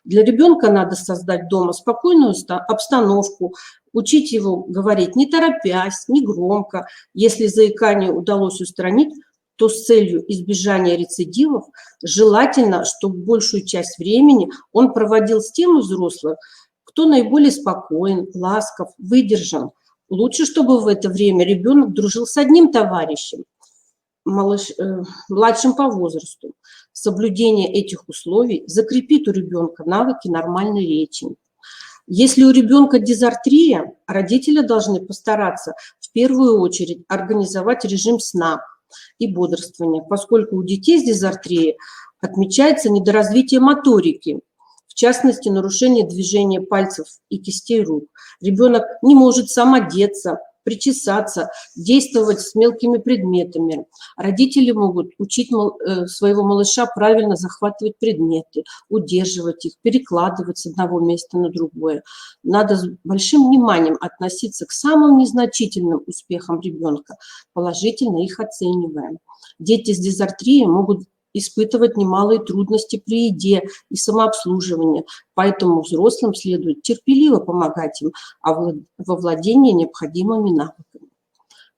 Для ребенка надо создать дома спокойную обстановку, учить его говорить не торопясь, не громко. Если заикание удалось устранить, то с целью избежания рецидивов желательно, чтобы большую часть времени он проводил с тем из взрослых, кто наиболее спокоен, ласков, выдержан. Лучше, чтобы в это время ребенок дружил с одним товарищем, младшим по возрасту. Соблюдение этих условий закрепит у ребенка навыки нормальной речи. Если у ребенка дизартрия, родители должны постараться в первую очередь организовать режим сна и бодрствования, поскольку у детей с дизартрией отмечается недоразвитие моторики, в частности, нарушение движения пальцев и кистей рук. Ребенок не может сам одеться, причесаться, действовать с мелкими предметами. Родители могут учить своего малыша правильно захватывать предметы, удерживать их, перекладывать с одного места на другое. Надо с большим вниманием относиться к самым незначительным успехам ребенка, положительно их оценивая. Дети с дизартрией могут испытывать немалые трудности при еде и самообслуживании, поэтому взрослым следует терпеливо помогать им во владении необходимыми навыками.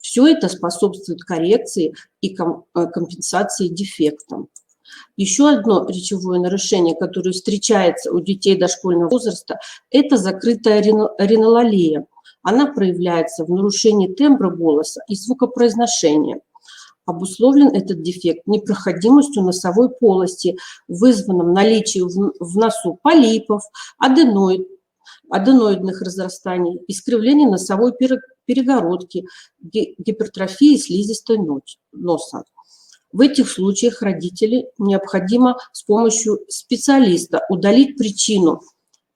Все это способствует коррекции и компенсации дефектам. Еще одно речевое нарушение, которое встречается у детей дошкольного возраста, это закрытая ринолалия. Она проявляется в нарушении тембра голоса и звукопроизношения. Обусловлен этот дефект непроходимостью носовой полости, вызванным наличием в носу полипов, аденоидных разрастаний, искривления носовой перегородки, гипертрофии слизистой носа. В этих случаях родители необходимо с помощью специалиста удалить причину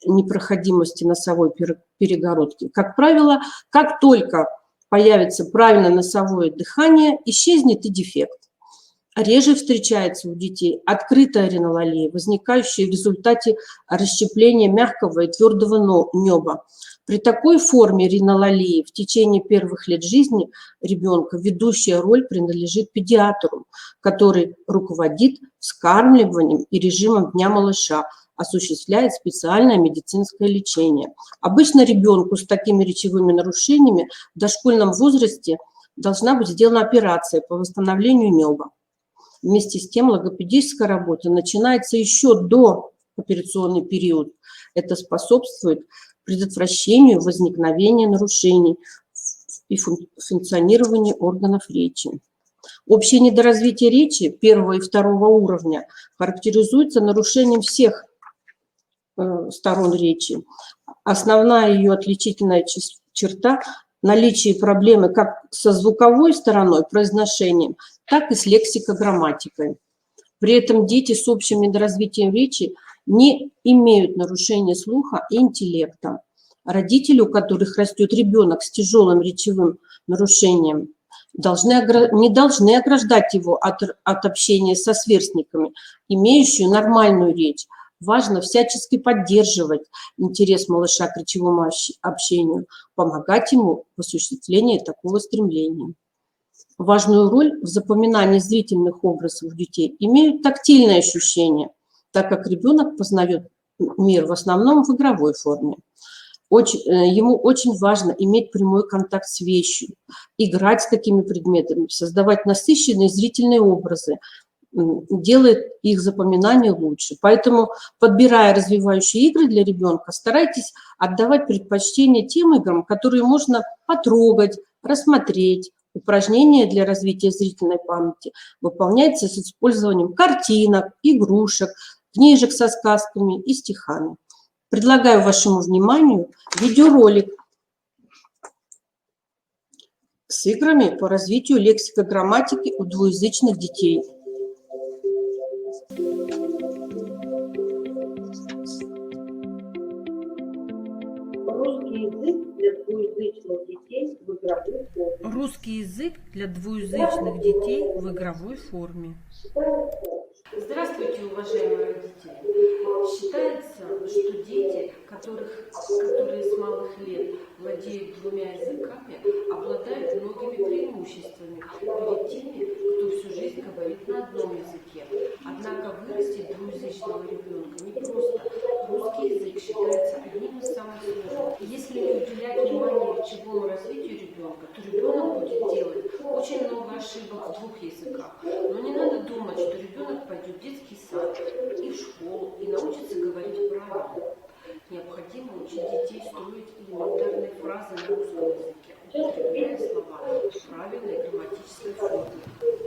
непроходимости носовой перегородки. Как правило, как только появится правильное носовое дыхание, исчезнет и дефект. Реже встречается у детей открытая ринолалия, возникающая в результате расщепления мягкого и твердого неба. При такой форме ринолалии в течение первых лет жизни ребенка ведущая роль принадлежит педиатру, который руководит вскармливанием и режимом дня малыша, осуществляет специальное медицинское лечение. Обычно ребенку с такими речевыми нарушениями в дошкольном возрасте должна быть сделана операция по восстановлению неба. Вместе с тем логопедическая работа начинается еще до операционный период. Это способствует предотвращению возникновения нарушений и функционированию органов речи. Общее недоразвитие речи первого и второго уровня характеризуется нарушением всех сторон речи. Основная ее отличительная черта – наличие проблемы как со звуковой стороной, произношением, так и с лексико-грамматикой. При этом дети с общим недоразвитием речи не имеют нарушения слуха и интеллекта. Родители, у которых растет ребенок с тяжелым речевым нарушением, не должны ограждать его от общения со сверстниками, имеющими нормальную речь. Важно всячески поддерживать интерес малыша к речевому общению, помогать ему в осуществлении такого стремления. Важную роль в запоминании зрительных образов детей имеют тактильные ощущения, так как ребенок познает мир в основном в игровой форме. Ему очень важно иметь прямой контакт с вещью, играть с такими предметами, создавать насыщенные зрительные образы, делает их запоминание лучше. Поэтому, подбирая развивающие игры для ребенка, старайтесь отдавать предпочтение тем играм, которые можно потрогать, рассмотреть. Упражнения для развития зрительной памяти выполняются с использованием картинок, игрушек, книжек со сказками и стихами. Предлагаю вашему вниманию видеоролик с играми по развитию лексико-грамматики у двуязычных детей. Русский язык для двуязычных детей в игровой форме. Здравствуйте, уважаемые родители! Считается, что дети, которые с малых лет владеют двумя языками, обладают многими преимуществами перед теми, кто всю жизнь говорит на одном языке. Однако вырастить двуязычного ребенка непросто. Русский язык считается одним из самых сложных. Если не уделять внимание речевому развитию ребенка, то ребенок будет делать очень много ошибок в двух языках. Но не надо думать, что ребенок пойдет в детский сад и в школу и научится говорить правильно. Необходимо учить детей строить элементарные фразы на русском языке, употребляя слова в правильной грамматической форме.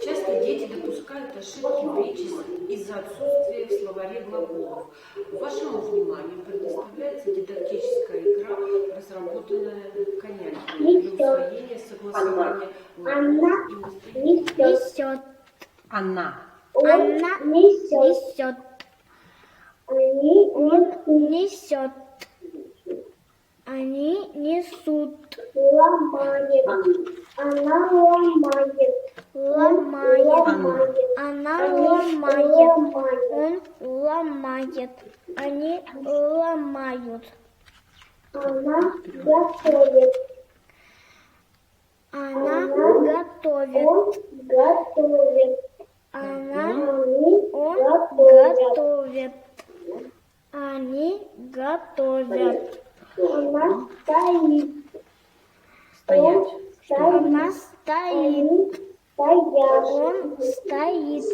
Часто дети допускают ошибки в речи из-за отсутствия в словаре глаголов. Вашему вниманию предоставляется дидактическая игра, разработанная Конякиным для усвоения согласования Несет. Она. Она несет. Он несет. Они несут. Ломает. Она ломает. Ломает. Она ломает. Он ломает. Они ломают. Она готовит. Она готовит. Он готовит. Он готовит. Они готовят. Она стоит. Стоять. Она стоит. Стоят. Он стоит.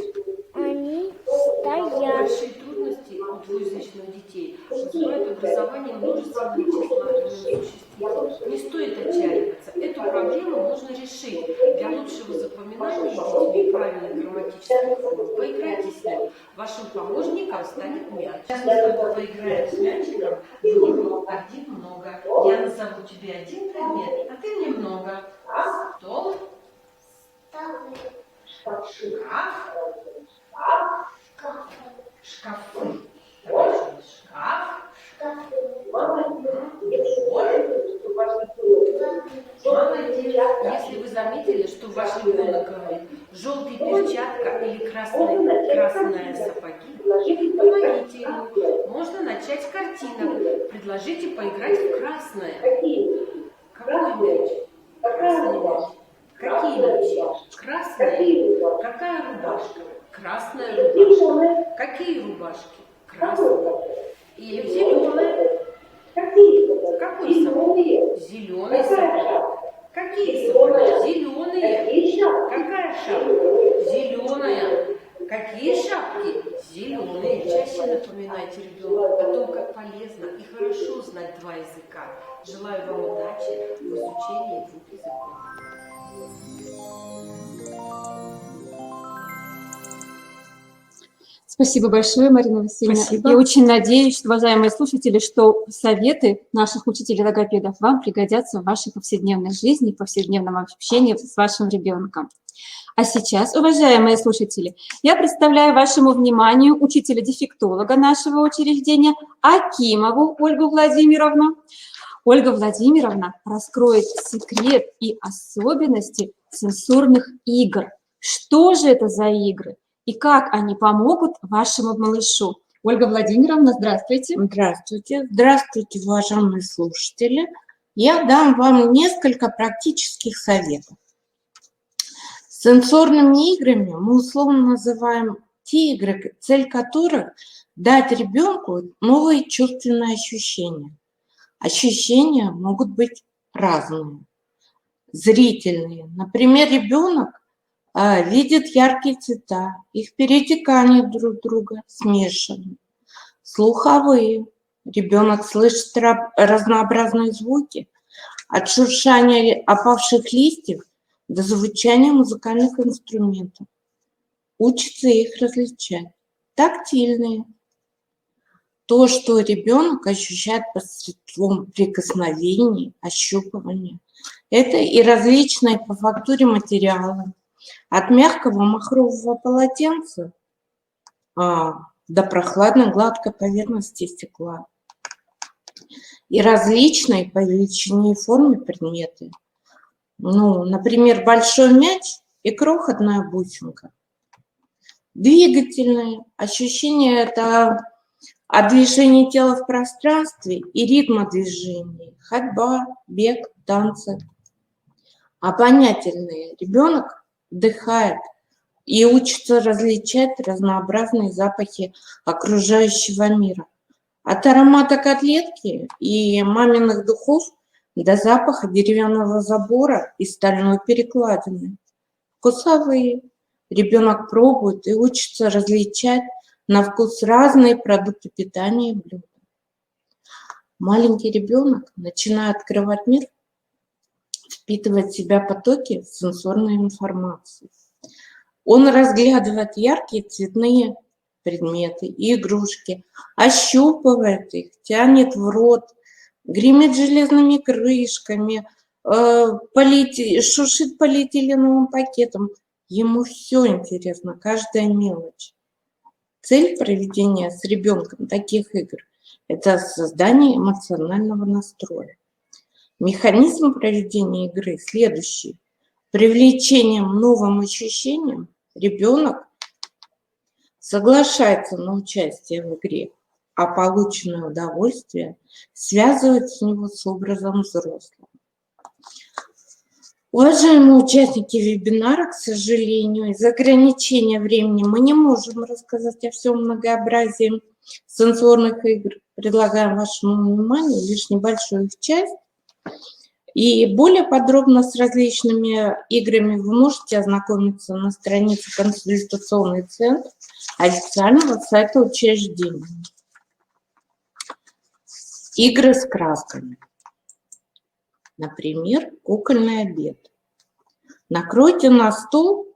Они стоят. Большие трудности у двуязычных детей вызывает образование множественного числа имен существительных. Не стоит отчаиваться. Эту проблему можно решить. Для лучшего запоминания детьми правильной грамматической формы поиграйте с ним. Вашим помощником станет мяч. Сейчас мы с тобой поиграем с мячиком. Один много. Я назову тебе один предмет, а ты мне много. Стол. Шкаф. Шкафы. Шкаф. Молодец. Если вы заметили, что ваш ребенок говорит желтая перчатка или красные сапоги, помогите ему. Можно начать с картинок. Предложите поиграть в красное. Какой мяч? Красный мяч. Какие мячи? Красные. Какая рубашка? Красная рубашка. Какие рубашки? Красные. Или зеленая. Какой сапог? Зеленый сапог. Какие сапоги? Зеленые. Какая шапка? Зеленая. Какие шапки? Зеленые. Чаще напоминайте ребенку о том, как полезно и хорошо знать два языка. Желаю вам удачи в изучении двух языков. Спасибо большое, Марина Васильевна. Спасибо. Я очень надеюсь, уважаемые слушатели, что советы наших учителей-логопедов вам пригодятся в вашей повседневной жизни, в повседневном общении с вашим ребенком. А сейчас, уважаемые слушатели, я представляю вашему вниманию учителя-дефектолога нашего учреждения Акимову Ольгу Владимировну. Ольга Владимировна раскроет секрет и особенности сенсорных игр. Что же это за игры и как они помогут вашему малышу? Ольга Владимировна, здравствуйте. Здравствуйте. Здравствуйте, уважаемые слушатели. Я дам вам несколько практических советов. Сенсорными играми мы условно называем те игры, цель которых дать ребенку новые чувственные ощущения. Ощущения могут быть разные. Зрительные. Например, ребенок видит яркие цвета, их перетекание друг друга смешаны. Слуховые. Ребенок слышит разнообразные звуки, от шуршания опавших листьев до звучания музыкальных инструментов. Учится их различать. Тактильные. То, что ребенок ощущает посредством прикосновений, ощупывания. Это и различные по фактуре материалы. От мягкого махрового полотенца до прохладной гладкой поверхности стекла. И различные по величине и форме предметы. Ну, например, большой мяч и крохотная бусинка. Двигательные ощущения – это от движения тела в пространстве и ритма движений. Ходьба, бег, танцы. Обонятельные. Ребенок вдыхает и учится различать разнообразные запахи окружающего мира. От аромата котлетки и маминых духов до запаха деревянного забора и стальной перекладины. Вкусовые. Ребенок пробует и учится различать на вкус разные продукты питания и блюда. Маленький ребенок начинает открывать мир, впитывать в себя потоки сенсорной информации. Он разглядывает яркие цветные предметы и игрушки, ощупывает их, тянет в рот, гремит железными крышками, шуршит полиэтиленовым пакетом. Ему все интересно, каждая мелочь. Цель проведения с ребенком таких игр – это создание эмоционального настроя. Механизм проведения игры следующий. Привлечением новым ощущением ребенок соглашается на участие в игре, а полученное удовольствие связывает с него с образом взрослого. Уважаемые участники вебинара, к сожалению, из-за ограничения времени мы не можем рассказать о всем многообразии сенсорных игр. Предлагаем вашему вниманию лишь небольшую их часть. И более подробно с различными играми вы можете ознакомиться на странице «Консультационный центр» официального сайта учреждения. Игры с красками. Например, кукольный обед. Накройте на стол,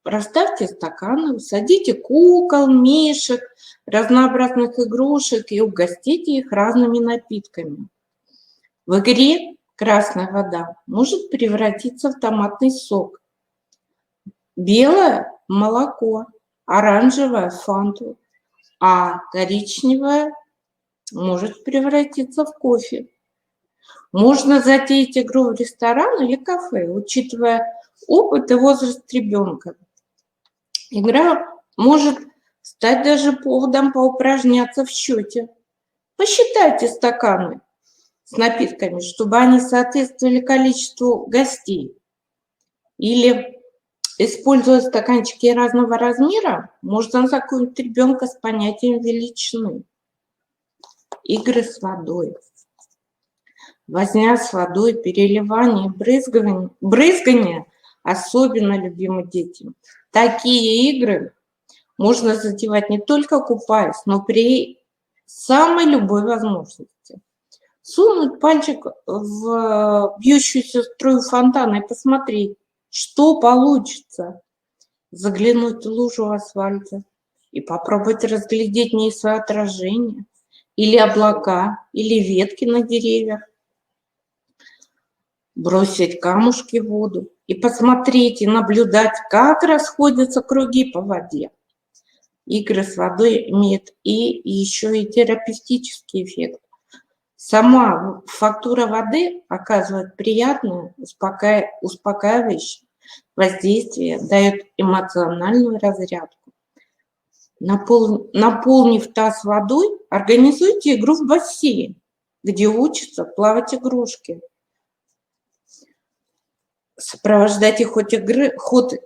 расставьте стаканы, усадите кукол, мишек, разнообразных игрушек и угостите их разными напитками. В игре красная вода может превратиться в томатный сок, белое – молоко, оранжевое – фанту, а коричневое может превратиться в кофе. Можно затеять игру в ресторан или кафе, учитывая опыт и возраст ребенка. Игра может стать даже поводом поупражняться в счете. Посчитайте стаканы с напитками, чтобы они соответствовали количеству гостей. Или, используя стаканчики разного размера, можно знакомить ребенка с понятием величины. Игры с водой. Возня с водой, переливание, брызгание особенно любимы детям. Такие игры можно затевать не только купаясь, но при самой любой возможности. Сунуть пальчик в бьющуюся струю фонтана и посмотреть, что получится. Заглянуть в лужу асфальта и попробуйте разглядеть в ней свое отражение, или облака, или ветки на деревьях. Бросить камушки в воду и посмотреть и наблюдать, как расходятся круги по воде. Игры с водой имеют и еще и терапевтический эффект. Сама фактура воды оказывает приятное, успокаивающее воздействие, дает эмоциональную разрядку. Наполнив таз водой, организуйте игру в бассейн, где учатся плавать игрушки. Сопровождайте ход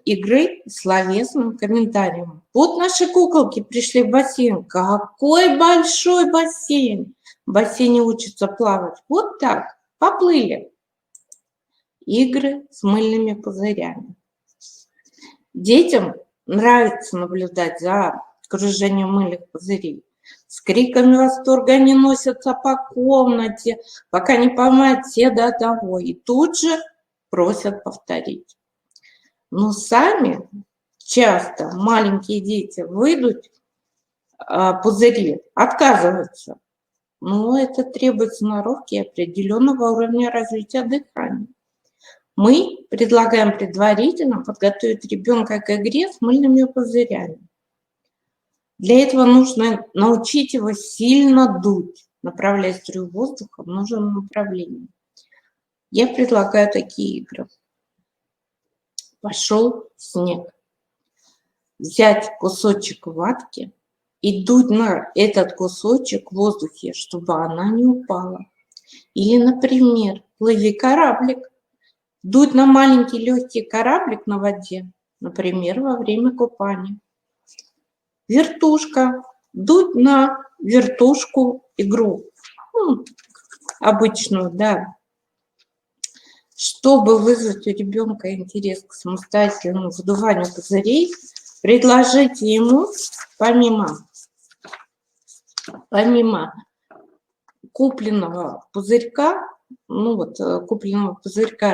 игры словесным комментарием. Вот наши куколки пришли в бассейн. Какой большой бассейн! В бассейне учатся плавать. Вот так, поплыли. Игры с мыльными пузырями. Детям нравится наблюдать за кружением мыльных пузырей. С криками восторга они носятся по комнате, пока не помоют все до одного. И тут же просят повторить. Но сами часто маленькие дети выйдут пузыри, отказываются. Но это требует сноровки и определенного уровня развития дыхания. Мы предлагаем предварительно подготовить ребенка к игре с мыльными пузырями. Для этого нужно научить его сильно дуть, направляя струю воздуха в нужном направлении. Я предлагаю такие игры. Пошел снег. Взять кусочек ватки и дуть на этот кусочек в воздухе, чтобы она не упала. Или, например, плыви кораблик. Дуть на маленький легкий кораблик на воде, например, во время купания. Вертушка. Дуть на вертушку игру. Обычную, да. Чтобы вызвать у ребенка интерес к самостоятельному задуванию пузырей, предложите ему помимо купленного пузырька,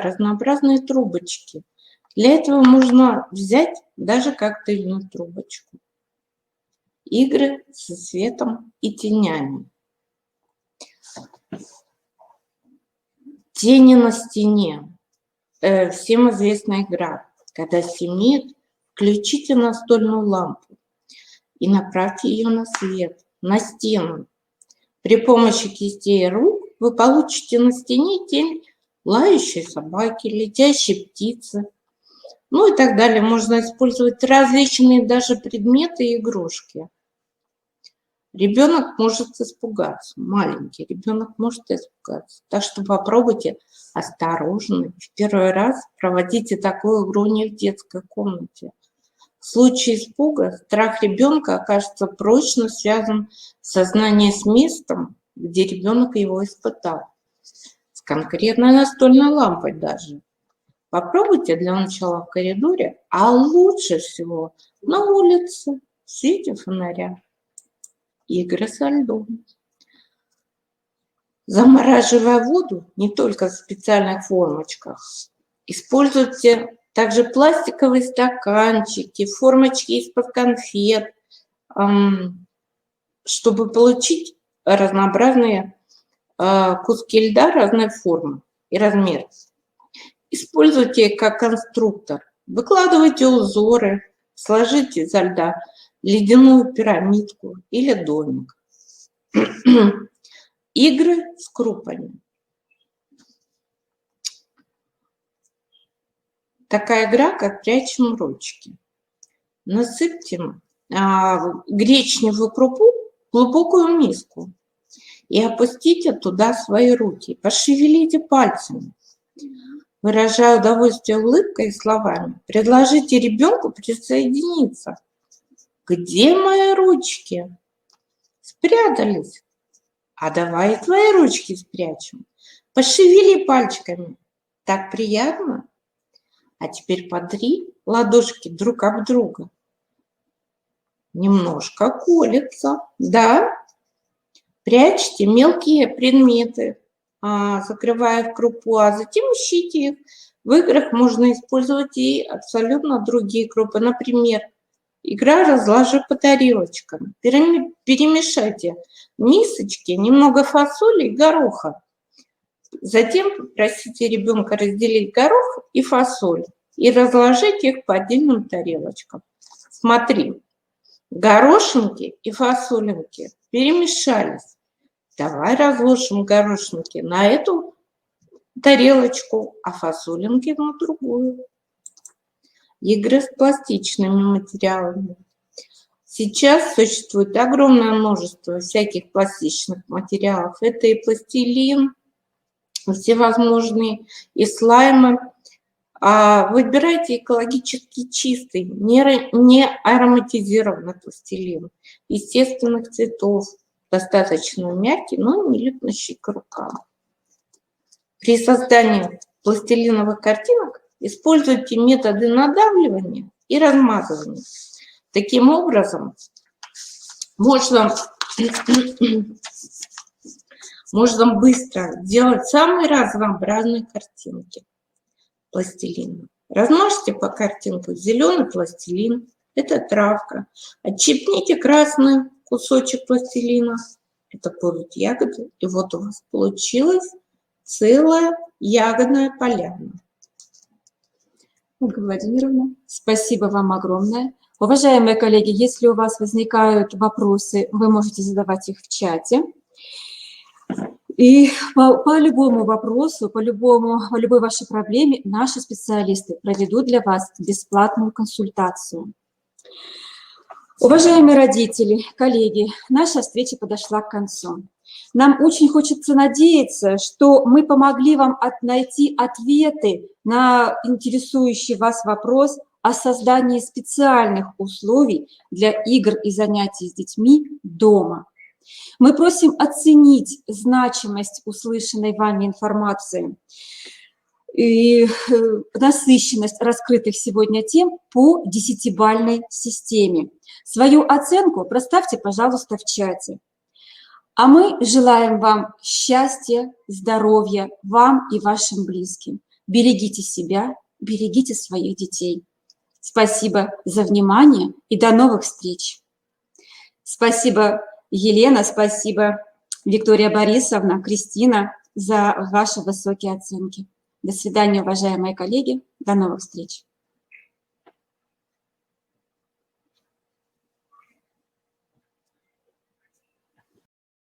разнообразные трубочки. Для этого можно взять даже коктейльную трубочку. Игры со светом и тенями. Тени на стене. Всем известная игра. Когда стемнеет, включите настольную лампу и направьте ее на свет, на стену. При помощи кистей и рук вы получите на стене тень лающей собаки, летящей птицы, и так далее. Можно использовать различные даже предметы и игрушки. Ребенок может испугаться, маленький ребенок может испугаться. Так что попробуйте осторожно. В первый раз проводите такую игру не в детской комнате. В случае испуга страх ребенка окажется прочно связан с сознанием с местом, где ребенок его испытал. С конкретной настольной лампой даже. Попробуйте для начала в коридоре, а лучше всего на улице в свете фонаря. Игры со льдом. Замораживая воду не только в специальных формочках, используйте также пластиковые стаканчики, формочки из-под конфет, чтобы получить разнообразные куски льда разной формы и размера. Используйте как конструктор. Выкладывайте узоры, сложите изо льда ледяную пирамидку или домик. Игры с крупами. Такая игра, как прячем ручки. Насыпьте гречневую крупу в глубокую миску и опустите туда свои руки. Пошевелите пальцами. Выражая удовольствие улыбкой и словами, предложите ребенку присоединиться. Где мои ручки? Спрятались. А давай и твои ручки спрячем. Пошевели пальчиками. Так приятно. А теперь подри ладошки друг об друга. Немножко колется. Да? Прячьте мелкие предметы, закрывая в крупу, а затем ищите их. В играх можно использовать и абсолютно другие крупы. Например, Игра «Разложи по тарелочкам». Перемешайте в мисочке немного фасоли и гороха. Затем попросите ребенка разделить горох и фасоль и разложить их по отдельным тарелочкам. Смотри, горошинки и фасолинки перемешались. Давай разложим горошинки на эту тарелочку, а фасолинки на другую. Игры с пластичными материалами. Сейчас существует огромное множество всяких пластичных материалов. Это и пластилин, всевозможные, и слаймы. Выбирайте экологически чистый, не ароматизированный пластилин, естественных цветов, достаточно мягкий, но не липнущий к рукам. При создании пластилиновых картинок используйте методы надавливания и размазывания. Таким образом, можно быстро делать самые разнообразные картинки пластилина. Размажьте по картинку зеленый пластилин, это травка. Отщипните красный кусочек пластилина, это будут ягоды. И вот у вас получилась целая ягодная поляна. Ольга Владимировна, спасибо вам огромное. Уважаемые коллеги, если у вас возникают вопросы, вы можете задавать их в чате. И по любому вопросу, по любой вашей проблеме наши специалисты проведут для вас бесплатную консультацию. Уважаемые родители, коллеги, наша встреча подошла к концу. Нам очень хочется надеяться, что мы помогли вам найти ответы на интересующий вас вопрос о создании специальных условий для игр и занятий с детьми дома. Мы просим оценить значимость услышанной вами информации и насыщенность раскрытых сегодня тем по 10-бальной системе. Свою оценку проставьте, пожалуйста, в чате. А мы желаем вам счастья, здоровья, вам и вашим близким. Берегите себя, берегите своих детей. Спасибо за внимание и до новых встреч. Спасибо, Елена, спасибо, Виктория Борисовна, Кристина, за ваши высокие оценки. До свидания, уважаемые коллеги. До новых встреч.